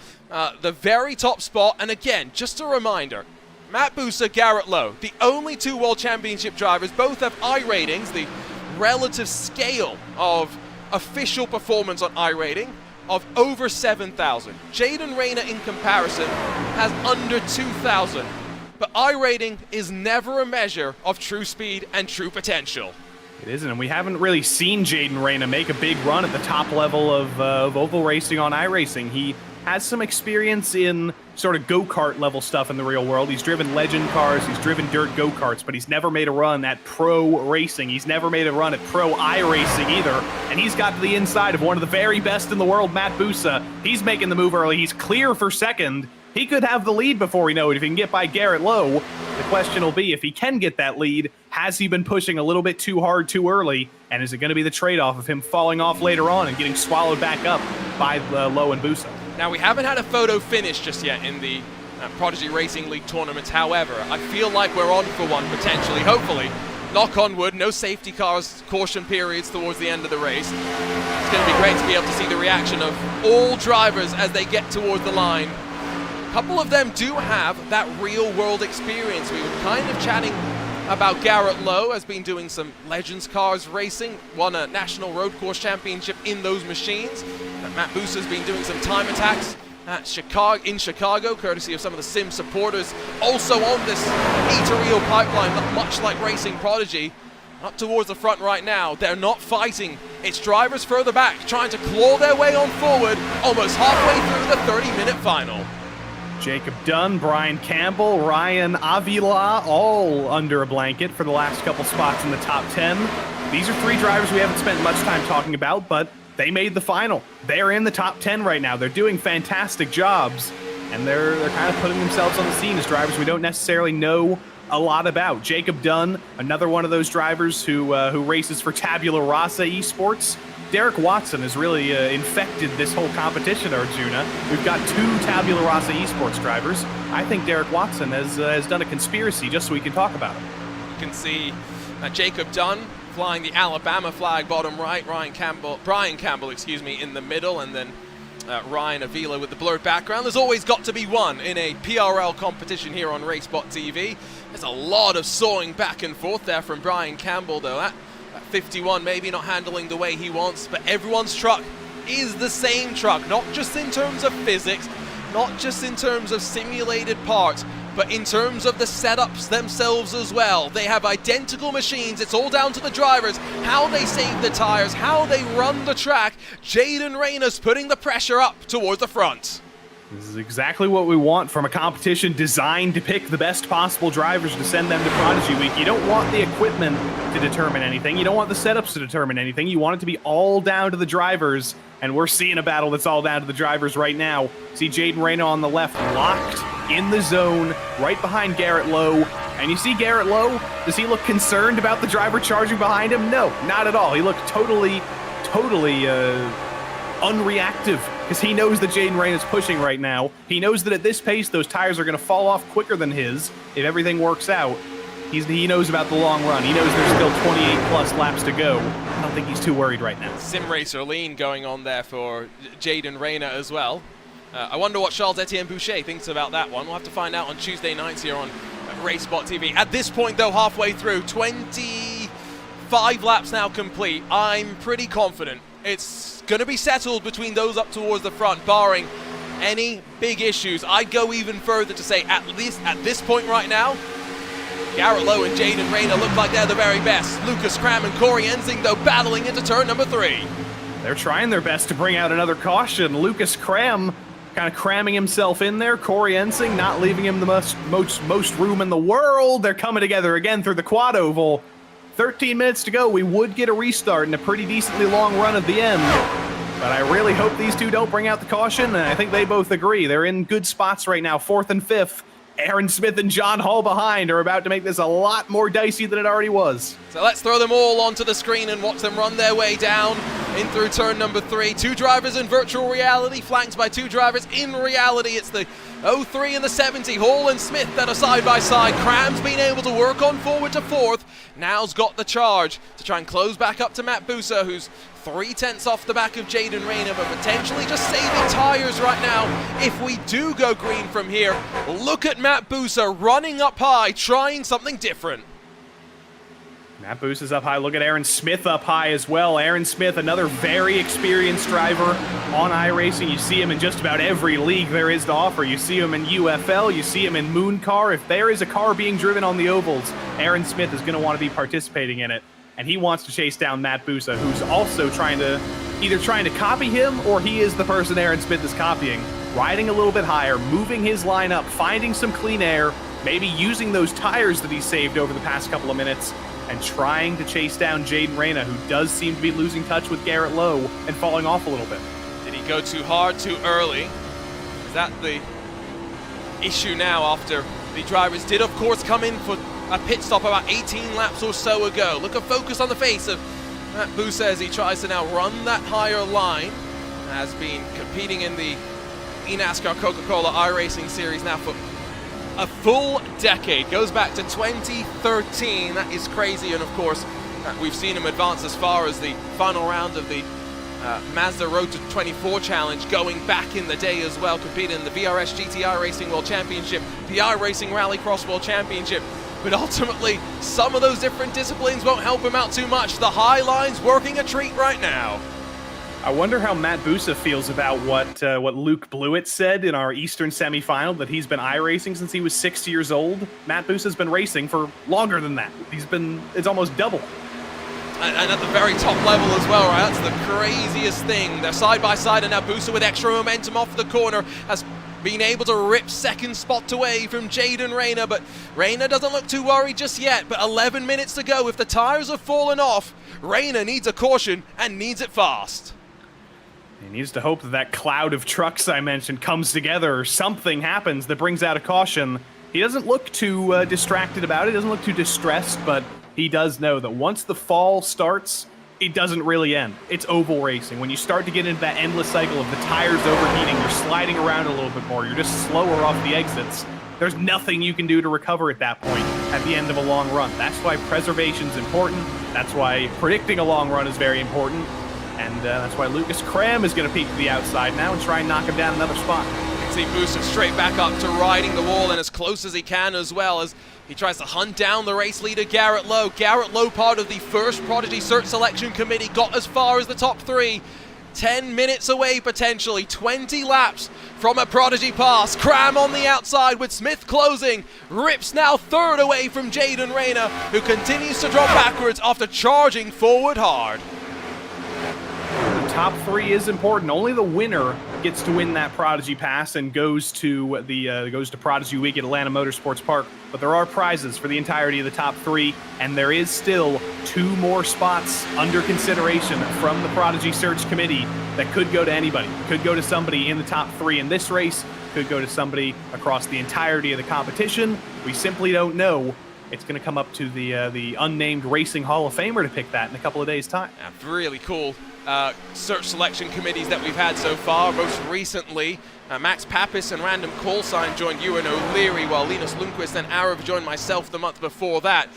the very top spot. And again, just a reminder, Matt Booster, Garrett Lowe, the only 2 World Championship drivers, both have iRatings, the relative scale of official performance on iRating, of over 7,000. Jaden Reyna, in comparison, has under 2,000. But iRating is never a measure of true speed and true potential. It isn't, and we haven't really seen Jaden Reyna make a big run at the top level of oval racing on iRacing. He has some experience in sort of go-kart level stuff in the real world. He's driven legend cars, he's driven dirt go-karts, but he's never made a run at pro racing. He's never made a run at pro iRacing either, and he's got to the inside of one of the very best in the world, Matt Busa. He's making the move early. He's clear for 2nd, He could have the lead before we know it if he can get by Garrett Lowe. The question will be, if he can get that lead, has he been pushing a little bit too hard too early? And is it going to be the trade-off of him falling off later on and getting swallowed back up by Lowe and Busa? Now, we haven't had a photo finish just yet in the Prodigy Racing League tournaments. However, I feel like we're on for one, potentially, hopefully. Knock on wood, no safety cars, caution periods towards the end of the race. It's going to be great to be able to see the reaction of all drivers as they get towards the line. A couple of them do have that real-world experience. We were kind of chatting about Garrett Lowe, has been doing some Legends Cars racing, won a National Road Course Championship in those machines. Matt Busa's been doing some time attacks in Chicago, courtesy of some of the sim supporters. Also on this E-to-Real pipeline, not much like Racing Prodigy. Up towards the front right now, they're not fighting. It's drivers further back, trying to claw their way on forward, almost halfway through the 30-minute final. Jacob Dunn, Brian Campbell, Ryan Avila, all under a blanket for the last couple spots in the top 10. These are three drivers we haven't spent much time talking about, but they made the final. They're in the top 10 right now. They're doing fantastic jobs, and they're kind of putting themselves on the scene as drivers we don't necessarily know a lot about. Jacob Dunn, another one of those drivers who races for Tabula Rasa Esports. Derek Watson has really infected this whole competition, Arjuna. We've got two Tabula Rasa Esports drivers. I think Derek Watson has done a conspiracy just so we can talk about him. You can see Jacob Dunn flying the Alabama flag bottom right, Brian Campbell, in the middle, and then Ryan Avila with the blurred background. There's always got to be one in a PRL competition here on RaceSpotTV. There's a lot of sawing back and forth there from Brian Campbell, though. That 51 maybe not handling the way he wants, but everyone's truck is the same truck, not just in terms of physics, not just in terms of simulated parts, but in terms of the setups themselves as well. They have identical machines. It's all down to the drivers, how they save the tires, how they run the track. Jaden Rayner's putting the pressure up towards the front. This is exactly what we want from a competition designed to pick the best possible drivers to send them to Prodigy Week. You don't want the equipment to determine anything. You don't want the setups to determine anything. You want it to be all down to the drivers, and we're seeing a battle that's all down to the drivers right now. See Jaden Rayner on the left, locked in the zone, right behind Garrett Lowe. And you see Garrett Lowe, does he look concerned about the driver charging behind him? No, not at all. He looked totally unreactive, because he knows that Jaden Rayner is pushing right now. He knows that at this pace, those tires are going to fall off quicker than his if everything works out. He knows about the long run. He knows there's still 28-plus laps to go. I don't think he's too worried right now. Sim Racer lean going on there for Jaden Rayner as well. I wonder what Charles-Etienne Boucher thinks about that one. We'll have to find out on Tuesday nights here on RaceSpotTV. At this point, though, halfway through, 25 laps now complete. I'm pretty confident it's going to be settled between those up towards the front, barring any big issues. I'd go even further to say, at least at this point right now, Garrett Lowe and Jaden Rayner look like they're the very best. Lucas Cram and Corey Ensing, though, battling into turn number 3. They're trying their best to bring out another caution. Lucas Cram kind of cramming himself in there. Corey Ensing not leaving him the most room in the world. They're coming together again through the quad oval. 13 minutes to go. We would get a restart and a pretty decently long run at the end. But I really hope these two don't bring out the caution, and I think they both agree. They're in good spots right now, 4th and 5th. Aaron Smith and John Hall behind are about to make this a lot more dicey than it already was. So let's throw them all onto the screen and watch them run their way down in through turn number 3. 2 drivers in virtual reality, flanked by 2 drivers in reality. It's the 03 and the 70, Hall and Smith, that are side by side. Cram's been able to work on forward to 4th. Now's got the charge to try and close back up to Matt Busa, who's 3/10 off the back of Jaden Rayner, but potentially just saving tires right now if we do go green from here. Look at Matt Busa running up high, trying something different. Matt Busa's up high. Look at Aaron Smith up high as well. Aaron Smith, another very experienced driver on iRacing. You see him in just about every league there is to offer. You see him in UFL, you see him in Moon Car. If there is a car being driven on the ovals, Aaron Smith is going to want to be participating in it. And he wants to chase down Matt Busa, who's also either trying to copy him, or he is the person Aaron Smith is copying. Riding a little bit higher, moving his line up, finding some clean air, maybe using those tires that he saved over the past couple of minutes, and trying to chase down Jaden Rayner, who does seem to be losing touch with Garrett Lowe and falling off a little bit. Did he go too hard, too early? Is that the issue now after the drivers did, of course, come in for a pit stop about 18 laps or so ago. Look at focus on the face of Matt Bussa as he tries to now run that higher line. Has been competing in the eNASCAR Coca-Cola iRacing series now for a full decade. Goes back to 2013. That is crazy. And of course, we've seen him advance as far as the final round of the Mazda Road to 24 Challenge, going back in the day as well, competing in the VRS GTI Racing World Championship, the iRacing Rallycross World Championship. But ultimately, some of those different disciplines won't help him out too much. The high line's working a treat right now. I wonder how Matt Bussa feels about what Luke Blewett said in our Eastern semifinal, that he's been iRacing since he was 6 years old. Matt Bussa's been racing for longer than that. It's almost double. And at the very top level as well, right? That's the craziest thing. They're side by side, and now Bussa with extra momentum off the corner has been able to rip second spot away from Jaden Rayner, but Rayner doesn't look too worried just yet. But 11 minutes to go. If the tires have fallen off, Rayner needs a caution and needs it fast. He needs to hope that that cloud of trucks I mentioned comes together, or something happens that brings out a caution. He doesn't look too distracted about it, doesn't look too distressed, but he does know that once the fall starts, it doesn't really end. It's oval racing. When you start to get into that endless cycle of the tires overheating, you're sliding around a little bit more, you're just slower off the exits. There's nothing you can do to recover at that point at the end of a long run. That's why preservation's important. That's why predicting a long run is very important. And that's why Lucas Cram is going to peek to the outside now and try and knock him down another spot. See Bussa straight back up to riding the wall and as close as he can, as well as he tries to hunt down the race leader, Garrett Lowe. Garrett Lowe, part of the first Prodigy Search Selection Committee, got as far as the top 3. 10 minutes away, potentially. 20 laps from a Prodigy pass. Cram on the outside with Smith closing. Rips now third away from Jaden Rayner, who continues to drop backwards after charging forward hard. The top 3 is important. Only the winner gets to win that Prodigy pass and goes to Prodigy Week at Atlanta Motorsports Park. But there are prizes for the entirety of the top 3, and there is still 2 more spots under consideration from the Prodigy Search Committee that could go to anybody. Could go to somebody in the top 3 in this race, could go to somebody across the entirety of the competition. We simply don't know. It's going to come up to the unnamed Racing Hall of Famer to pick that in a couple of days' time. Yeah, really cool search selection committees that we've had so far. Most recently, Max Pappas and Random Callsign joined Ewan O'Leary, while Linus Lundqvist and Arav joined myself the month before that.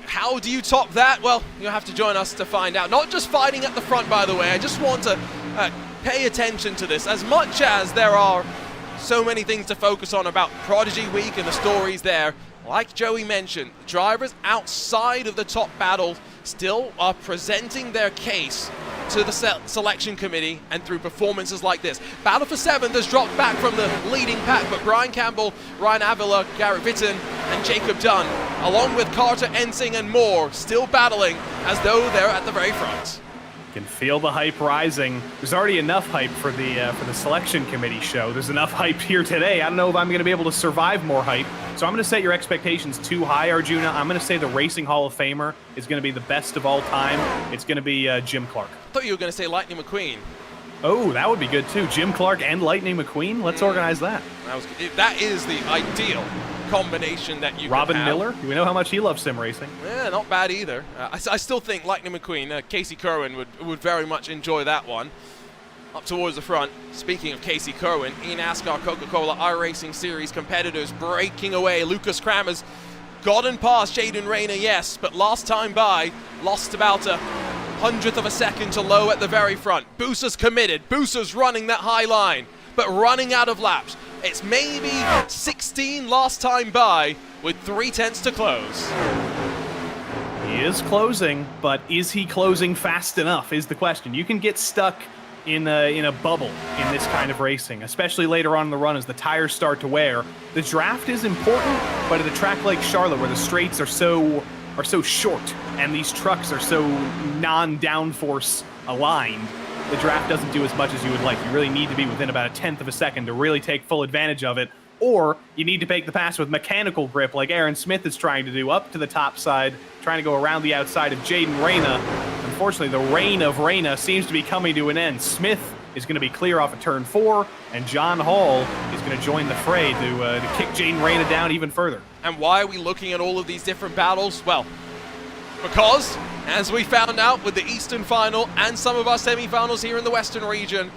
How do you top that? Well, you'll have to join us to find out. Not just fighting at the front, by the way. I just want to pay attention to this. As much as there are so many things to focus on about Prodigy Week and the stories there, like Joey mentioned, drivers outside of the top battle still are presenting their case to the selection committee, and through performances like this. Battle for 7th has dropped back from the leading pack, but Brian Campbell, Ryan Avila, Garrett Vitton, and Jacob Dunn, along with Carter Ensing and more, still battling as though they're at the very front. You can feel the hype rising. There's already enough hype for the selection committee show. There's enough hype here today. I don't know if I'm going to be able to survive more hype. So I'm going to set your expectations too high, Arjuna. I'm going to say the Racing Hall of Famer is going to be the best of all time. It's going to be Jim Clark. I thought you were going to say Lightning McQueen. Oh, that would be good too. Jim Clark and Lightning McQueen. Let's organize that. That is the ideal combination that you Robin can have. Miller, we know how much he loves sim racing. Yeah, not bad either. I still think Lightning McQueen, Casey Kerwin would very much enjoy that one. Up towards the front, speaking of Casey Kerwin, eNASCAR Coca-Cola iRacing Series competitors breaking away. Lucas Cram has gotten past Jaden Rayner, yes, but last time by, lost about a 100th of a second to Lowe at the very front. Bussa's committed. Bussa's running that high line, but running out of laps. It's maybe 16 last time by, with 3/10 to close. He is closing, but is he closing fast enough is the question. You can get stuck in a bubble in this kind of racing, especially later on in the run as the tires start to wear. The draft is important, but at a track like Charlotte, where the straights are so short and these trucks are so non-downforce aligned, the draft doesn't do as much as you would like. You really need to be within about 1/10 of a second to really take full advantage of it, or you need to make the pass with mechanical grip like Aaron Smith is trying to do up to the top side, trying to go around the outside of Jaden Rayner. Unfortunately, the reign of Rayner seems to be coming to an end. Smith is going to be clear off of turn 4, and John Hall is going going to join the fray to kick Jaden Reyna down even further. And why are we looking at all of these different battles? Well, because, as we found out with the Eastern Final and some of our semi-finals here in the Western region,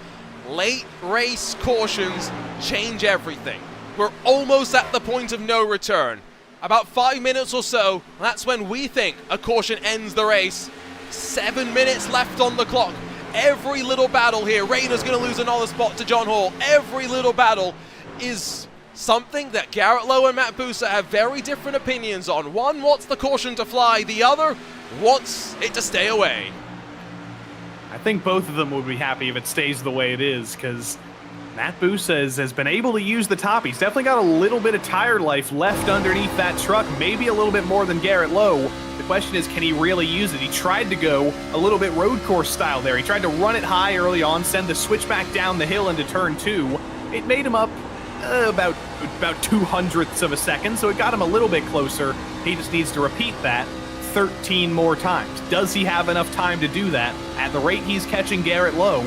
late race cautions change everything. We're almost at the point of no return. About 5 minutes or so, that's when we think a caution ends the race. 7 minutes left on the clock. Every little battle here, Reyna's going to lose another spot to John Hall. Every little battle is something that Garrett Lowe and Matt Busa have very different opinions on. One wants the caution to fly, the other wants it to stay away. I think both of them would be happy if it stays the way it is, because Matt Busa has been able to use the top. He's definitely got a little bit of tire life left underneath that truck, maybe a little bit more than Garrett Lowe. The question is, can he really use it? He tried to go a little bit road course style there. He tried to run it high early on, send the switchback down the hill into turn 2. It made him up about 200ths of a second, so it got him a little bit closer. He just needs to repeat that 13 more times. Does he have enough time to do that? At the rate he's catching Garrett Lowe,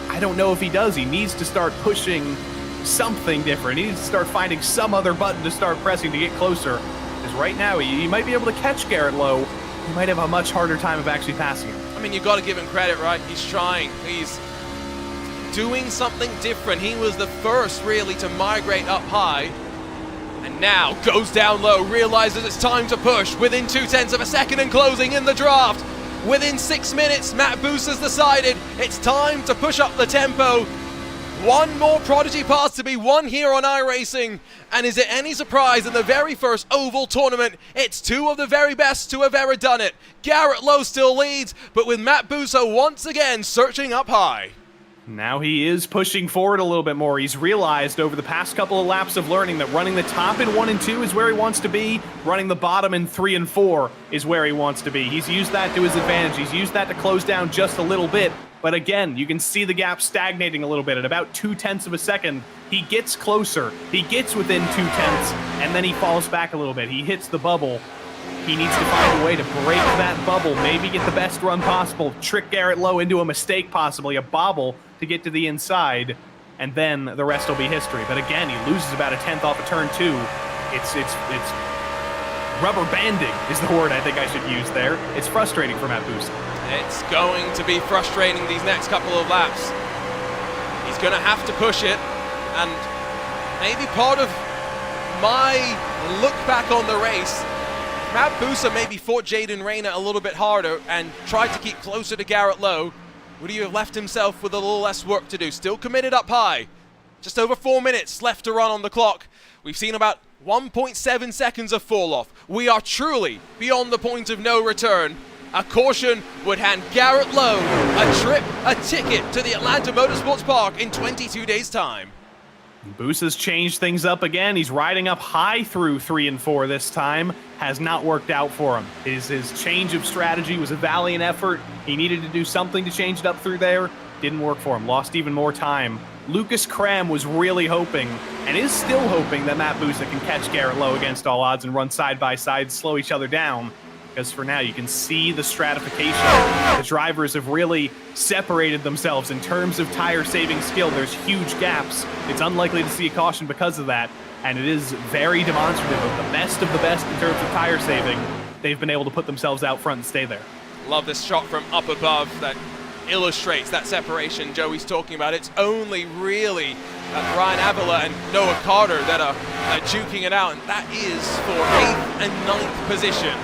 I don't know if he does. He needs to start pushing something different. He needs to start finding some other button to start pressing to get closer. Because right now, he might be able to catch Garrett Lowe. He might have a much harder time of actually passing him. I mean, you got to give him credit, right? He's trying. He's doing something different. He was the first, really, to migrate up high. And now goes down low, realizes it's time to push. Within 0.2 of a second and closing in the draft. Within 6 minutes, Matt Busa's decided it's time to push up the tempo. One more Prodigy pass to be won here on iRacing. And is it any surprise in the very first Oval tournament, it's two of the very best to have ever done it. Garrett Lowe still leads, but with Matt Busa once again searching up high. Now he is pushing forward a little bit more. He's realized over the past couple of laps of learning that running the top in 1 and 2 is where he wants to be. Running the bottom in 3 and 4 is where he wants to be. He's used that to his advantage. He's used that to close down just a little bit. But again, you can see the gap stagnating a little bit at about 0.2 of a second. He gets closer. He gets within 0.2, and then he falls back a little bit. He hits the bubble. He needs to find a way to break that bubble, maybe get the best run possible, trick Garrett Lowe into a mistake possibly, a bobble to get to the inside, and then the rest will be history. But again, he loses about 1/10 off of turn 2. It's rubber banding is the word I think I should use there. It's frustrating for Matt Busa. It's going to be frustrating these next couple of laps. He's going to have to push it, and maybe part of my look back on the race, Matt Busa maybe fought Jaden Reyna a little bit harder and tried to keep closer to Garrett Lowe. Would he have left himself with a little less work to do? Still committed up high. Just over 4 minutes left to run on the clock. We've seen about 1.7 seconds of fall off. We are truly beyond the point of no return. A caution would hand Garrett Lowe a ticket to the Atlanta Motorsports Park in 22 days' time. Busa's changed things up again. He's riding up high through 3 and 4 this time. Has not worked out for him. His change of strategy was a valiant effort. He needed to do something to change it up through there. Didn't work for him. Lost even more time. Lucas Cram was really hoping, and is still hoping, that Matt Busa can catch Garrett Lowe against all odds and run side by side, slow each other down. Because for now, you can see the stratification. The drivers have really separated themselves in terms of tire-saving skill. There's huge gaps. It's unlikely to see a caution because of that, and it is very demonstrative of the best in terms of tire saving. They've been able to put themselves out front and stay there. Love this shot from up above that illustrates that separation Joey's talking about. It's only really Ryan Avila and Noah Carter that are duking it out, and that is for 8th and 9th position.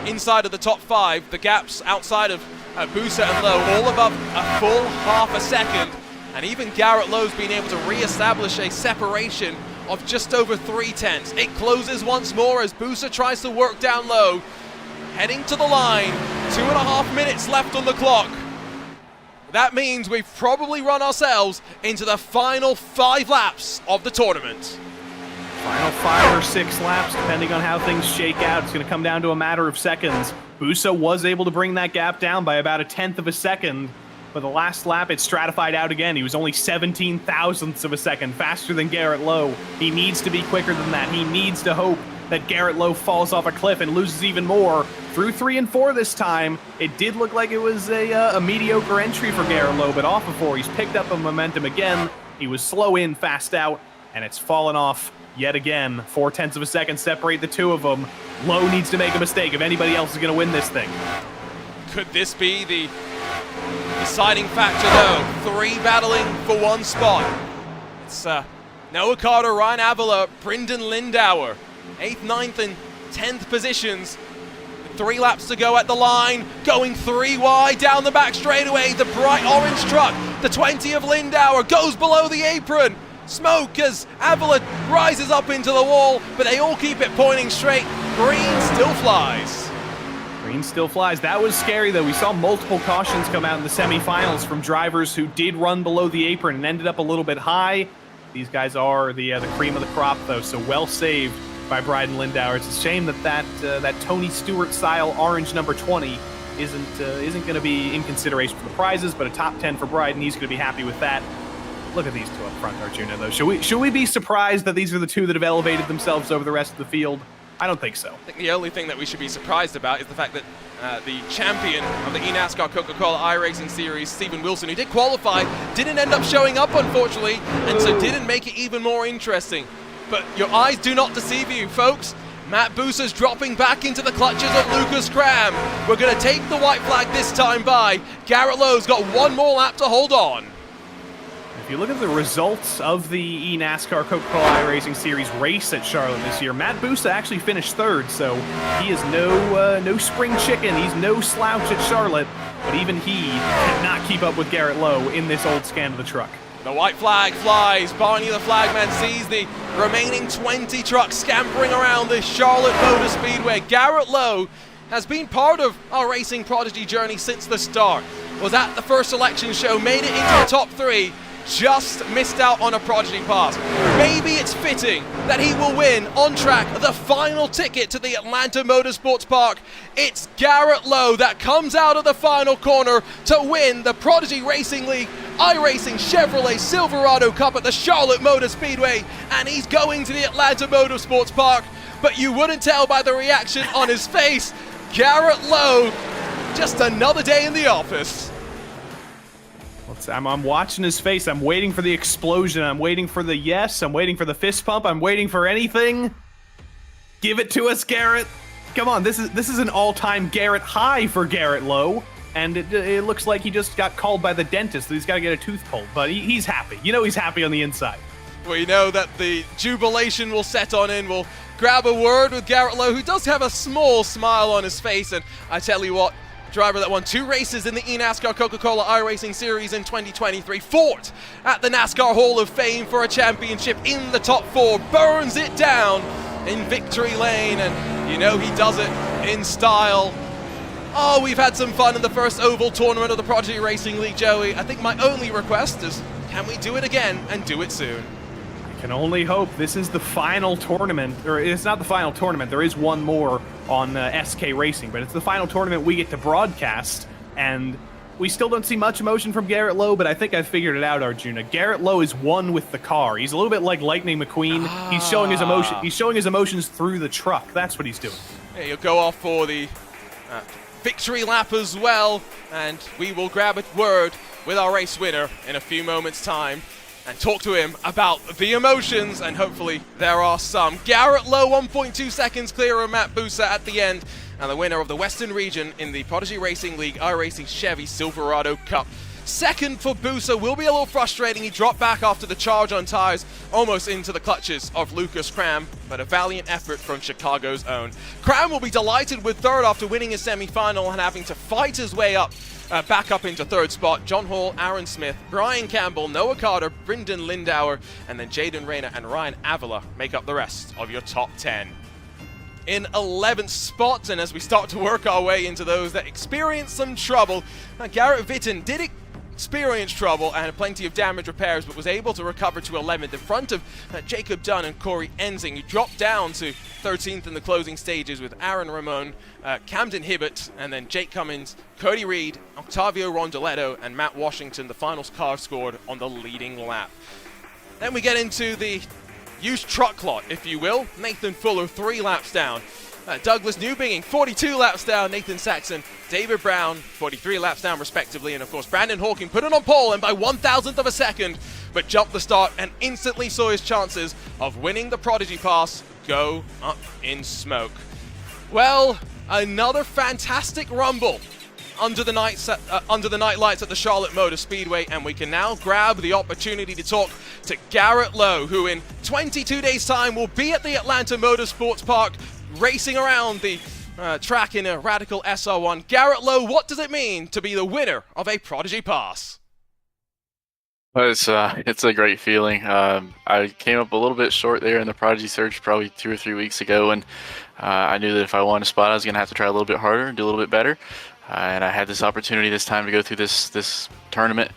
Inside of the top 5, the gaps outside of Busa and Lowe all above a full half a second, and even Garrett Lowe's been able to re-establish a separation of just over 0.3. It closes once more as Busa tries to work down low, heading to the line. 2.5 minutes left on the clock. That means we've probably run ourselves into the final 5 laps of the tournament. Final 5 or 6 laps, depending on how things shake out. It's going to come down to a matter of seconds. Busa was able to bring that gap down by about 1/10 of a second, but the last lap it stratified out again. He was only 17 thousandths of a second faster than Garrett Lowe. He needs to be quicker than that. He needs to hope that Garrett Lowe falls off a cliff and loses even more. Through 3 and 4 this time, it did look like it was a mediocre entry for Garrett Lowe, but off of 4, he's picked up a momentum again. He was slow in, fast out, and it's fallen off yet again. 0.4 of a second separate the two of them. Lowe needs to make a mistake if anybody else is going to win this thing. Could this be the deciding factor, though? 3 battling for 1 spot. It's Noah Carter, Ryan Avila, Brendan Lindauer, 8th, 9th, and 10th positions. 3 laps to go at the line, going 3 wide down the back straightaway. The bright orange truck, the 20 of Lindauer, goes below the apron. Smoke as Avila rises up into the wall, but they all keep it pointing straight. Green still flies. Green still flies. That was scary, though. We saw multiple cautions come out in the semifinals from drivers who did run below the apron and ended up a little bit high. These guys are the cream of the crop, though, so well saved by Bryden Lindauer. It's a shame that Tony Stewart-style orange number 20 isn't going to be in consideration for the prizes, but a top 10 for Bryden. He's going to be happy with that. Look at these two up front, Arjuna, though. Should we be surprised that these are the two that have elevated themselves over the rest of the field? I don't think so. I think the only thing that we should be surprised about is the fact that the champion of the eNASCAR Coca-Cola iRacing Series, Stephen Wilson, who did qualify, didn't end up showing up, unfortunately, and so didn't make it even more interesting. But your eyes do not deceive you, folks. Matt Busa's dropping back into the clutches of Lucas Cram. We're going to take the white flag this time by. Garrett Lowe's got 1 more lap to hold on. If you look at the results of the eNASCAR Coca-Cola iRacing Series race at Charlotte this year, Matt Busa actually finished 3rd, so he is no spring chicken. He's no slouch at Charlotte, but even he cannot keep up with Garrett Lowe in this old scan of the truck. The white flag flies. Barney the flagman sees the remaining 20 trucks scampering around the Charlotte Motor Speedway. Garrett Lowe has been part of our Racing Prodigy journey since the start. Was at the first selection show, made it into the top 3, just missed out on a Prodigy pass. Maybe it's fitting that he will win on track the final ticket to the Atlanta Motorsports Park. It's Garrett Lowe that comes out of the final corner to win the Prodigy Racing League iRacing Chevrolet Silverado Cup at the Charlotte Motor Speedway, and he's going to the Atlanta Motorsports Park, but you wouldn't tell by the reaction on his face. Garrett Lowe, just another day in the office. I'm watching his face. I'm waiting for the explosion. I'm waiting for the yes. I'm waiting for the fist pump. I'm waiting for anything. Give it to us, Garrett. Come on, this is an all-time Garrett high for Garrett Lowe, and it looks like he just got called by the dentist that he's got to get a tooth pulled, but he's happy. You know he's happy on the inside. We know that the jubilation will set on in. We'll grab a word with Garrett Lowe, who does have a small smile on his face, and I tell you what, driver that won 2 races in the eNASCAR Coca-Cola iRacing Series in 2023, fought at the NASCAR Hall of Fame for a championship in the top 4, burns it down in victory lane, and you know he does it in style. Oh, we've had some fun in the first oval tournament of the Prodigy Racing League, Joey. I think my only request is, can we do it again and do it soon? I can only hope. This is the final tournament, or it's not the final tournament. There is one more on SK Racing, but it's the final tournament we get to broadcast, and we still don't see much emotion from Garrett Lowe, but I think I figured it out, Arjuna. Garrett Lowe is one with the car. He's a little bit like Lightning McQueen. He's showing his emotion. He's showing his emotions through the truck. That's what he's doing. Yeah, he'll go off for the victory lap as well, and we will grab a word with our race winner in a few moments' time and talk to him about the emotions, and hopefully there are some. Garrett Lowe, 1.2 seconds clear of Matt Busa at the end, and the winner of the Western region in the Prodigy Racing League iRacing Chevy Silverado Cup. Second for Busa will be a little frustrating. He dropped back after the charge on tires, almost into the clutches of Lucas Cram, but a valiant effort from Chicago's own. Cram will be delighted with 3rd after winning his semi-final and having to fight his way up, back up into 3rd spot. John Hall, Aaron Smith, Brian Campbell, Noah Carter, Brendan Lindauer, and then Jaden Rayner and Ryan Avila make up the rest of your top 10. In 11th spot, and as we start to work our way into those that experience some trouble, Garrett Vitton did experience trouble and had plenty of damage repairs, but was able to recover to 11th in front of Jacob Dunn and Corey Ensing, who dropped down to 13th in the closing stages with Aaron Ramon, Camden Hibbert, and then Jake Cummins, Cody Reed, Octavio Rondoletto, and Matt Washington, the final car scored on the leading lap. Then we get into the used truck lot, if you will. Nathan Fuller, 3 laps down. Douglas Newbinging, 42 laps down. Nathan Saxon, David Brown, 43 laps down respectively. And of course, Brandon Hawking put it on pole, and by 1,000th of a second but jumped the start and instantly saw his chances of winning the Prodigy Pass go up in smoke. Well, another fantastic rumble under the night lights at the Charlotte Motor Speedway, and we can now grab the opportunity to talk to Garrett Lowe, who in 22 days' time will be at the Atlanta Motorsports Park racing around the track in a Radical SR1. Garrett Lowe, what does it mean to be the winner of a Prodigy Pass? Well, it's a great feeling. I came up a little bit short there in the Prodigy search probably 2 or 3 weeks ago, and I knew that if I wanted a spot, I was going to have to try a little bit harder and do a little bit better. And I had this opportunity this time to go through this tournament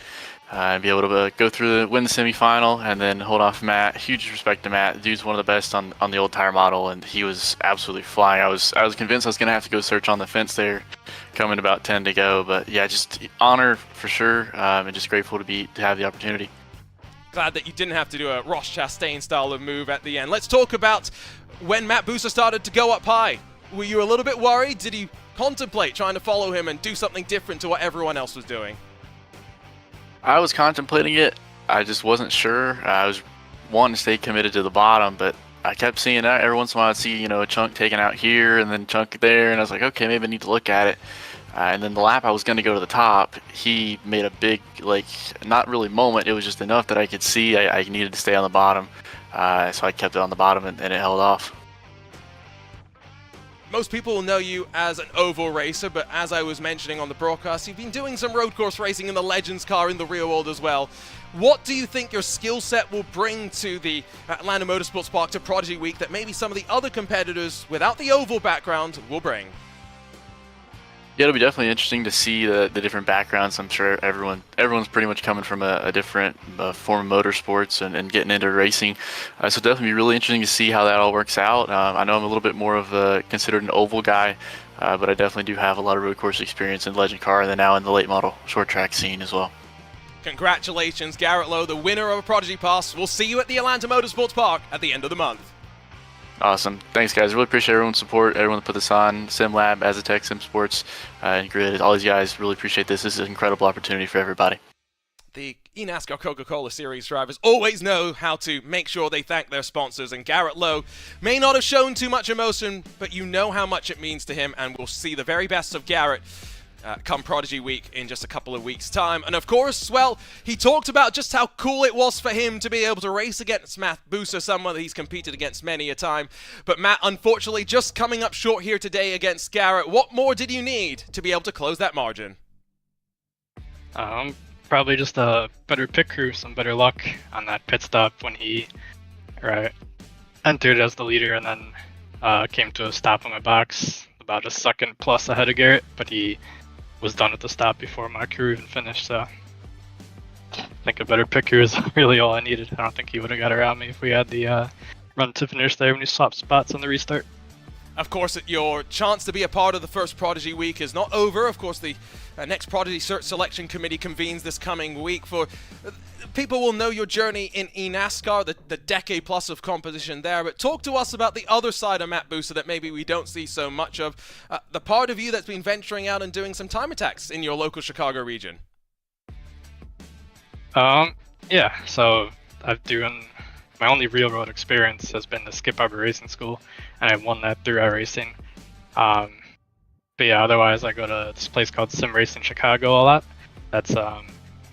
and be able to go through win the semifinal and then hold off Matt. Huge respect to Matt. The dude's one of the best on the old tire model, and he was absolutely flying. I was convinced I was going to have to go search on the fence there, coming about 10 to go. But yeah, just honor for sure, and just grateful to have the opportunity. Glad that you didn't have to do a Ross Chastain style of move at the end. Let's talk about when Matt Buser started to go up high. Were you a little bit worried? Did you contemplate trying to follow him and do something different to what everyone else was doing? I was contemplating it. I just wasn't sure. I was wanting to stay committed to the bottom, but I kept seeing that every once in a while. I'd see, a chunk taken out here and then chunk there, and I was like, okay, maybe I need to look at it. And then the lap I was going to go to the top, he made a big, not really moment. It was just enough that I could see I needed to stay on the bottom. So I kept it on the bottom, and it held off. Most people will know you as an oval racer, but as I was mentioning on the broadcast, you've been doing some road course racing in the Legends car in the real world as well. What do you think your skill set will bring to the Atlanta Motorsports Park, to Prodigy Week, that maybe some of the other competitors without the oval background will bring? Yeah, it'll be definitely interesting to see the different backgrounds. I'm sure everyone's pretty much coming from a different form of motorsports and getting into racing. So definitely be really interesting to see how that all works out. I know I'm a little bit more of considered an oval guy, but I definitely do have a lot of road course experience in Legend Car and then now in the late model short track scene as well. Congratulations, Garrett Lowe, the winner of a Prodigy Pass. We'll see you at the Atlanta Motorsports Park at the end of the month. Awesome. Thanks, guys. Really appreciate everyone's support, everyone that put this on, SimLab, Azatec, Sim Sports, and Grid. All these guys, really appreciate this. This is an incredible opportunity for everybody. The eNASCAR Coca-Cola Series drivers always know how to make sure they thank their sponsors, and Garrett Lowe may not have shown too much emotion, but you know how much it means to him, and we'll see the very best of Garrett come Prodigy Week in just a couple of weeks' time. And of course, well, he talked about just how cool it was for him to be able to race against Matt Buser, someone that he's competed against many a time. But Matt, unfortunately, just coming up short here today against Garrett. What more did you need to be able to close that margin? Probably just a better pit crew, some better luck on that pit stop when he entered as the leader and then came to a stop in my box about a second plus ahead of Garrett, but he was done at the stop before my crew even finished, so I think a better pit crew is really all I needed. I don't think he would have got around me if we had the run to finish there when he swapped spots on the restart. Of course, your chance to be a part of the first Prodigy Week is not over. Of course, the next Prodigy Search Selection Committee convenes this coming week. For people will know your journey in eNASCAR, the decade plus of competition there. But talk to us about the other side of Matt Buser that maybe we don't see so much of. The part of you that's been venturing out and doing some time attacks in your local Chicago region. Yeah, so I've doing my only real road experience has been the Skip Arbor Racing School, and I won that through iRacing. But yeah, otherwise I go to this place called Sim Racing Chicago a lot. That's a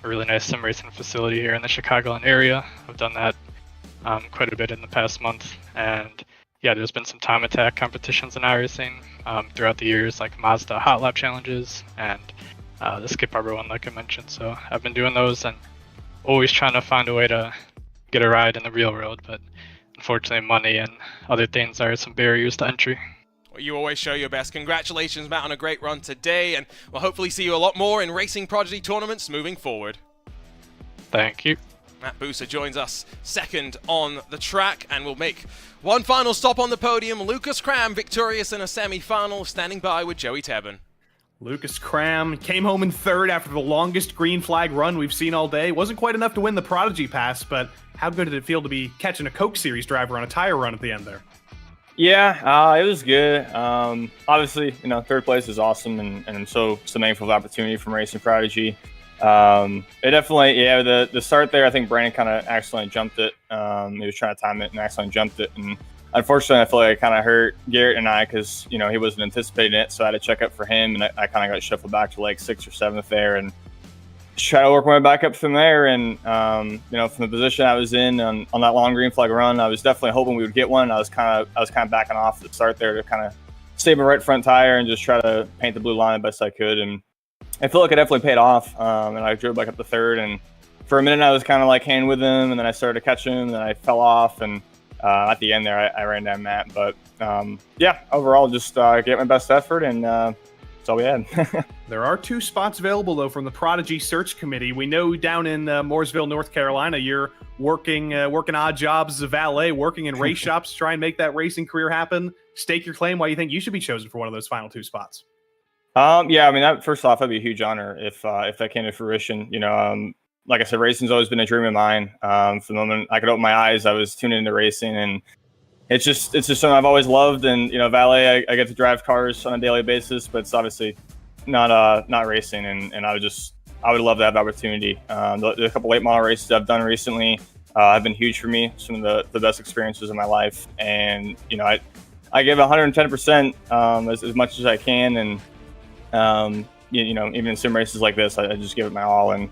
really nice sim racing facility here in the Chicagoland area. I've done that quite a bit in the past month, and yeah, there's been some time attack competitions in iRacing throughout the years, like Mazda Hot Lap challenges and the Skip Arbor one, like I mentioned. So I've been doing those and always trying to find a way to get a ride in the real world, but unfortunately money and other things are some barriers to entry. Well, you always show your best. Congratulations, Matt, on a great run today, and we'll hopefully see you a lot more in Racing Prodigy tournaments moving forward. Thank you. Matt Buser joins us second on the track, and we'll make one final stop on the podium. Lucas Cram victorious in a semi-final, standing by with Joey Tebben. Lucas Cram came home in third after the longest green flag run we've seen all day. Wasn't quite enough to win the Prodigy Pass, but how good did it feel to be catching a Coke Series driver on a tire run at the end there? Yeah, it was good. Obviously, third place is awesome, and I'm so thankful for the opportunity from Racing Prodigy. It definitely, yeah, the start there, I think Brandon kind of accidentally jumped it. He was trying to time it and accidentally jumped it. And unfortunately, I feel like it kind of hurt Garrett and I because, you know, he wasn't anticipating it. So I had to check up for him, and I kind of got shuffled back to like 6th or 7th there, and just try to work my way back up from there. And, you know, from the position I was in on that long green flag run, I was definitely hoping we would get one. I was kind of backing off at the start there to kind of save my right front tire and just try to paint the blue line the best I could. And I feel like it definitely paid off. And I drove back up the 3rd, and for a minute I was kind of like hand with him, and then I started to catch him, and then I fell off, and at the end there I ran down Matt. But yeah, overall just get my best effort, and that's all we had. There are 2 spots available, though, from the Prodigy Search Committee. We know down in Mooresville, North Carolina, you're working odd jobs as a valet, working in race shops to try and make that racing career happen. Stake your claim. Why do you think you should be chosen for one of those final 2 spots? Yeah, I mean, first off, that'd be a huge honor if that came to fruition. You know, like I said, racing's always been a dream of mine. From the moment I could open my eyes, I was tuning into racing, and it's just something I've always loved. And you know, valet, I get to drive cars on a daily basis, but it's obviously not racing. And I would love to have the opportunity. The couple late model races I've done recently have been huge for me. Some of the best experiences of my life, and you know, I give 110% as much as I can, and you know, even in sim races like this, I just give it my all. And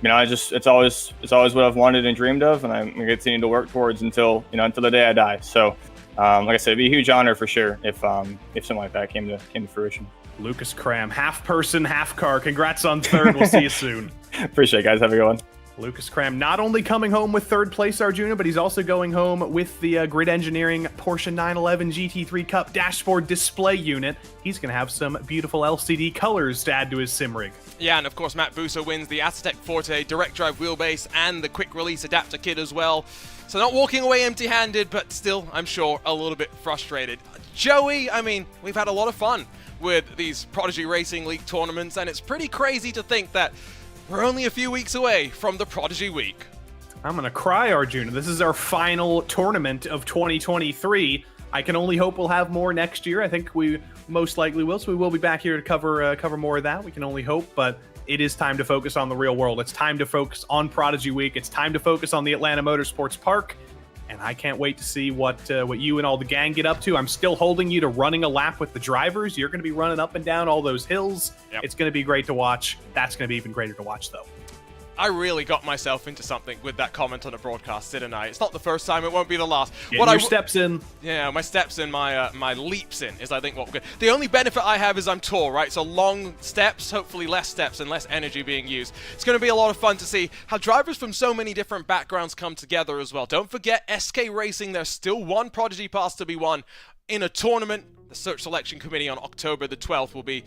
you know, it's always what I've wanted and dreamed of, and I'm gonna continue to work towards until the day I die. So like I said, it'd be a huge honor for sure if something like that came to fruition. Lucas Cram, half person, half car. Congrats on 3rd. We'll see you soon. Appreciate it, guys. Have a good one. Lucas Cram not only coming home with 3rd place, Arjuna, but he's also going home with the Grid Engineering Porsche 911 GT3 Cup dashboard display unit. He's going to have some beautiful LCD colors to add to his sim rig. Yeah, and of course Matt Busso wins the Aztec Forte direct drive wheelbase and the quick release adapter kit as well. So not walking away empty-handed, but still, I'm sure, a little bit frustrated. Joey, I mean, we've had a lot of fun with these Prodigy Racing League tournaments, and it's pretty crazy to think that we're only a few weeks away from the Prodigy Week. I'm going to cry, Arjuna. This is our final tournament of 2023. I can only hope we'll have more next year. I think we most likely will, so we will be back here to cover more of that. We can only hope, but it is time to focus on the real world. It's time to focus on Prodigy Week. It's time to focus on the Atlanta Motorsports Park, and I can't wait to see what you and all the gang get up to. I'm still holding you to running a lap with the drivers. You're going to be running up and down all those hills. Yep. It's going to be great to watch. That's going to be even greater to watch, though. I really got myself into something with that comment on a broadcast, didn't I? It's not the first time, it won't be the last. Your steps in. Yeah, my steps in, my leaps in is I think what we're good. The only benefit I have is I'm tall, right? So long steps, hopefully less steps and less energy being used. It's going to be a lot of fun to see how drivers from so many different backgrounds come together as well. Don't forget SK Racing, there's still one Prodigy Pass to be won in a tournament. The Search Selection Committee on October the 12th will be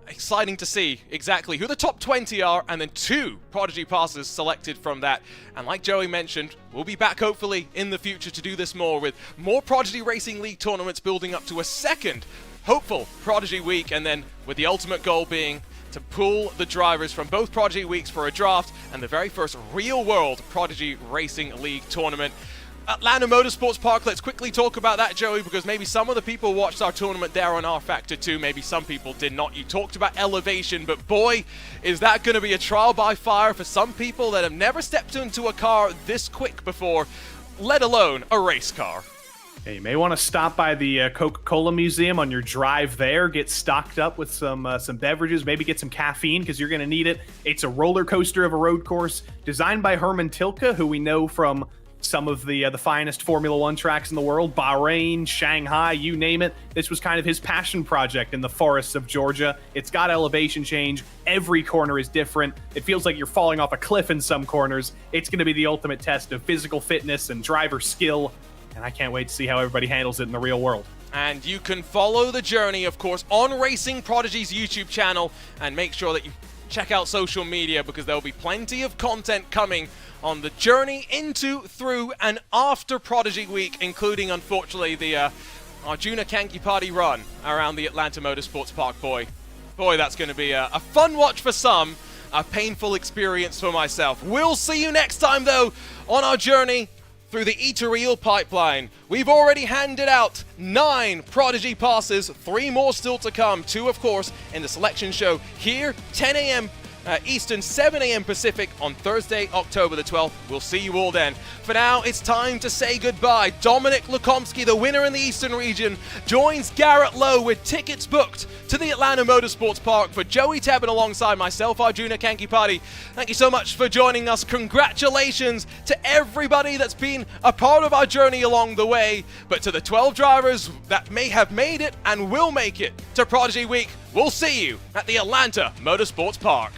exciting to see exactly who the top 20 are, and then 2 Prodigy passes selected from that. And like Joey mentioned, we'll be back hopefully in the future to do this more with more Prodigy Racing League tournaments building up to a 2nd hopeful Prodigy Week, and then with the ultimate goal being to pool the drivers from both Prodigy Weeks for a draft and the very first real-world Prodigy Racing League tournament. Atlanta Motorsports Park, let's quickly talk about that, Joey, because maybe some of the people watched our tournament there on R Factor 2, maybe some people did not. You talked about elevation, but boy, is that going to be a trial by fire for some people that have never stepped into a car this quick before, let alone a race car. Hey, you may want to stop by the Coca-Cola Museum on your drive there, get stocked up with some beverages, maybe get some caffeine because you're going to need it. It's a roller coaster of a road course designed by Herman Tilke, who we know from some of the finest Formula One tracks in the world, Bahrain, Shanghai, you name it. This was kind of his passion project in the forests of Georgia. It's got elevation change. Every corner is different. It feels like you're falling off a cliff in some corners. It's going to be the ultimate test of physical fitness and driver skill, and I can't wait to see how everybody handles it in the real world. And you can follow the journey, of course, on Racing Prodigy's YouTube channel, and make sure that you check out social media because there will be plenty of content coming on the journey into, through, and after Prodigy Week, including, unfortunately, the Arjuna Kanki Party run around the Atlanta Motorsports Park. Boy, that's going to be a fun watch for some, a painful experience for myself. We'll see you next time, though, on our journey through the Ethereal pipeline. We've already handed out 9 Prodigy passes, 3 more still to come. 2, of course, in the selection show here, 10 a.m. Eastern, 7 a.m. Pacific on Thursday, October the 12th. We'll see you all then. For now, it's time to say goodbye. Dominic Lukomsky, the winner in the Eastern region, joins Garrett Lowe with tickets booked to the Atlanta Motorsports Park. For Joey Tebbin alongside myself, Arjuna Kankipati, thank you so much for joining us. Congratulations to everybody that's been a part of our journey along the way. But to the 12 drivers that may have made it and will make it to Prodigy Week, we'll see you at the Atlanta Motorsports Park.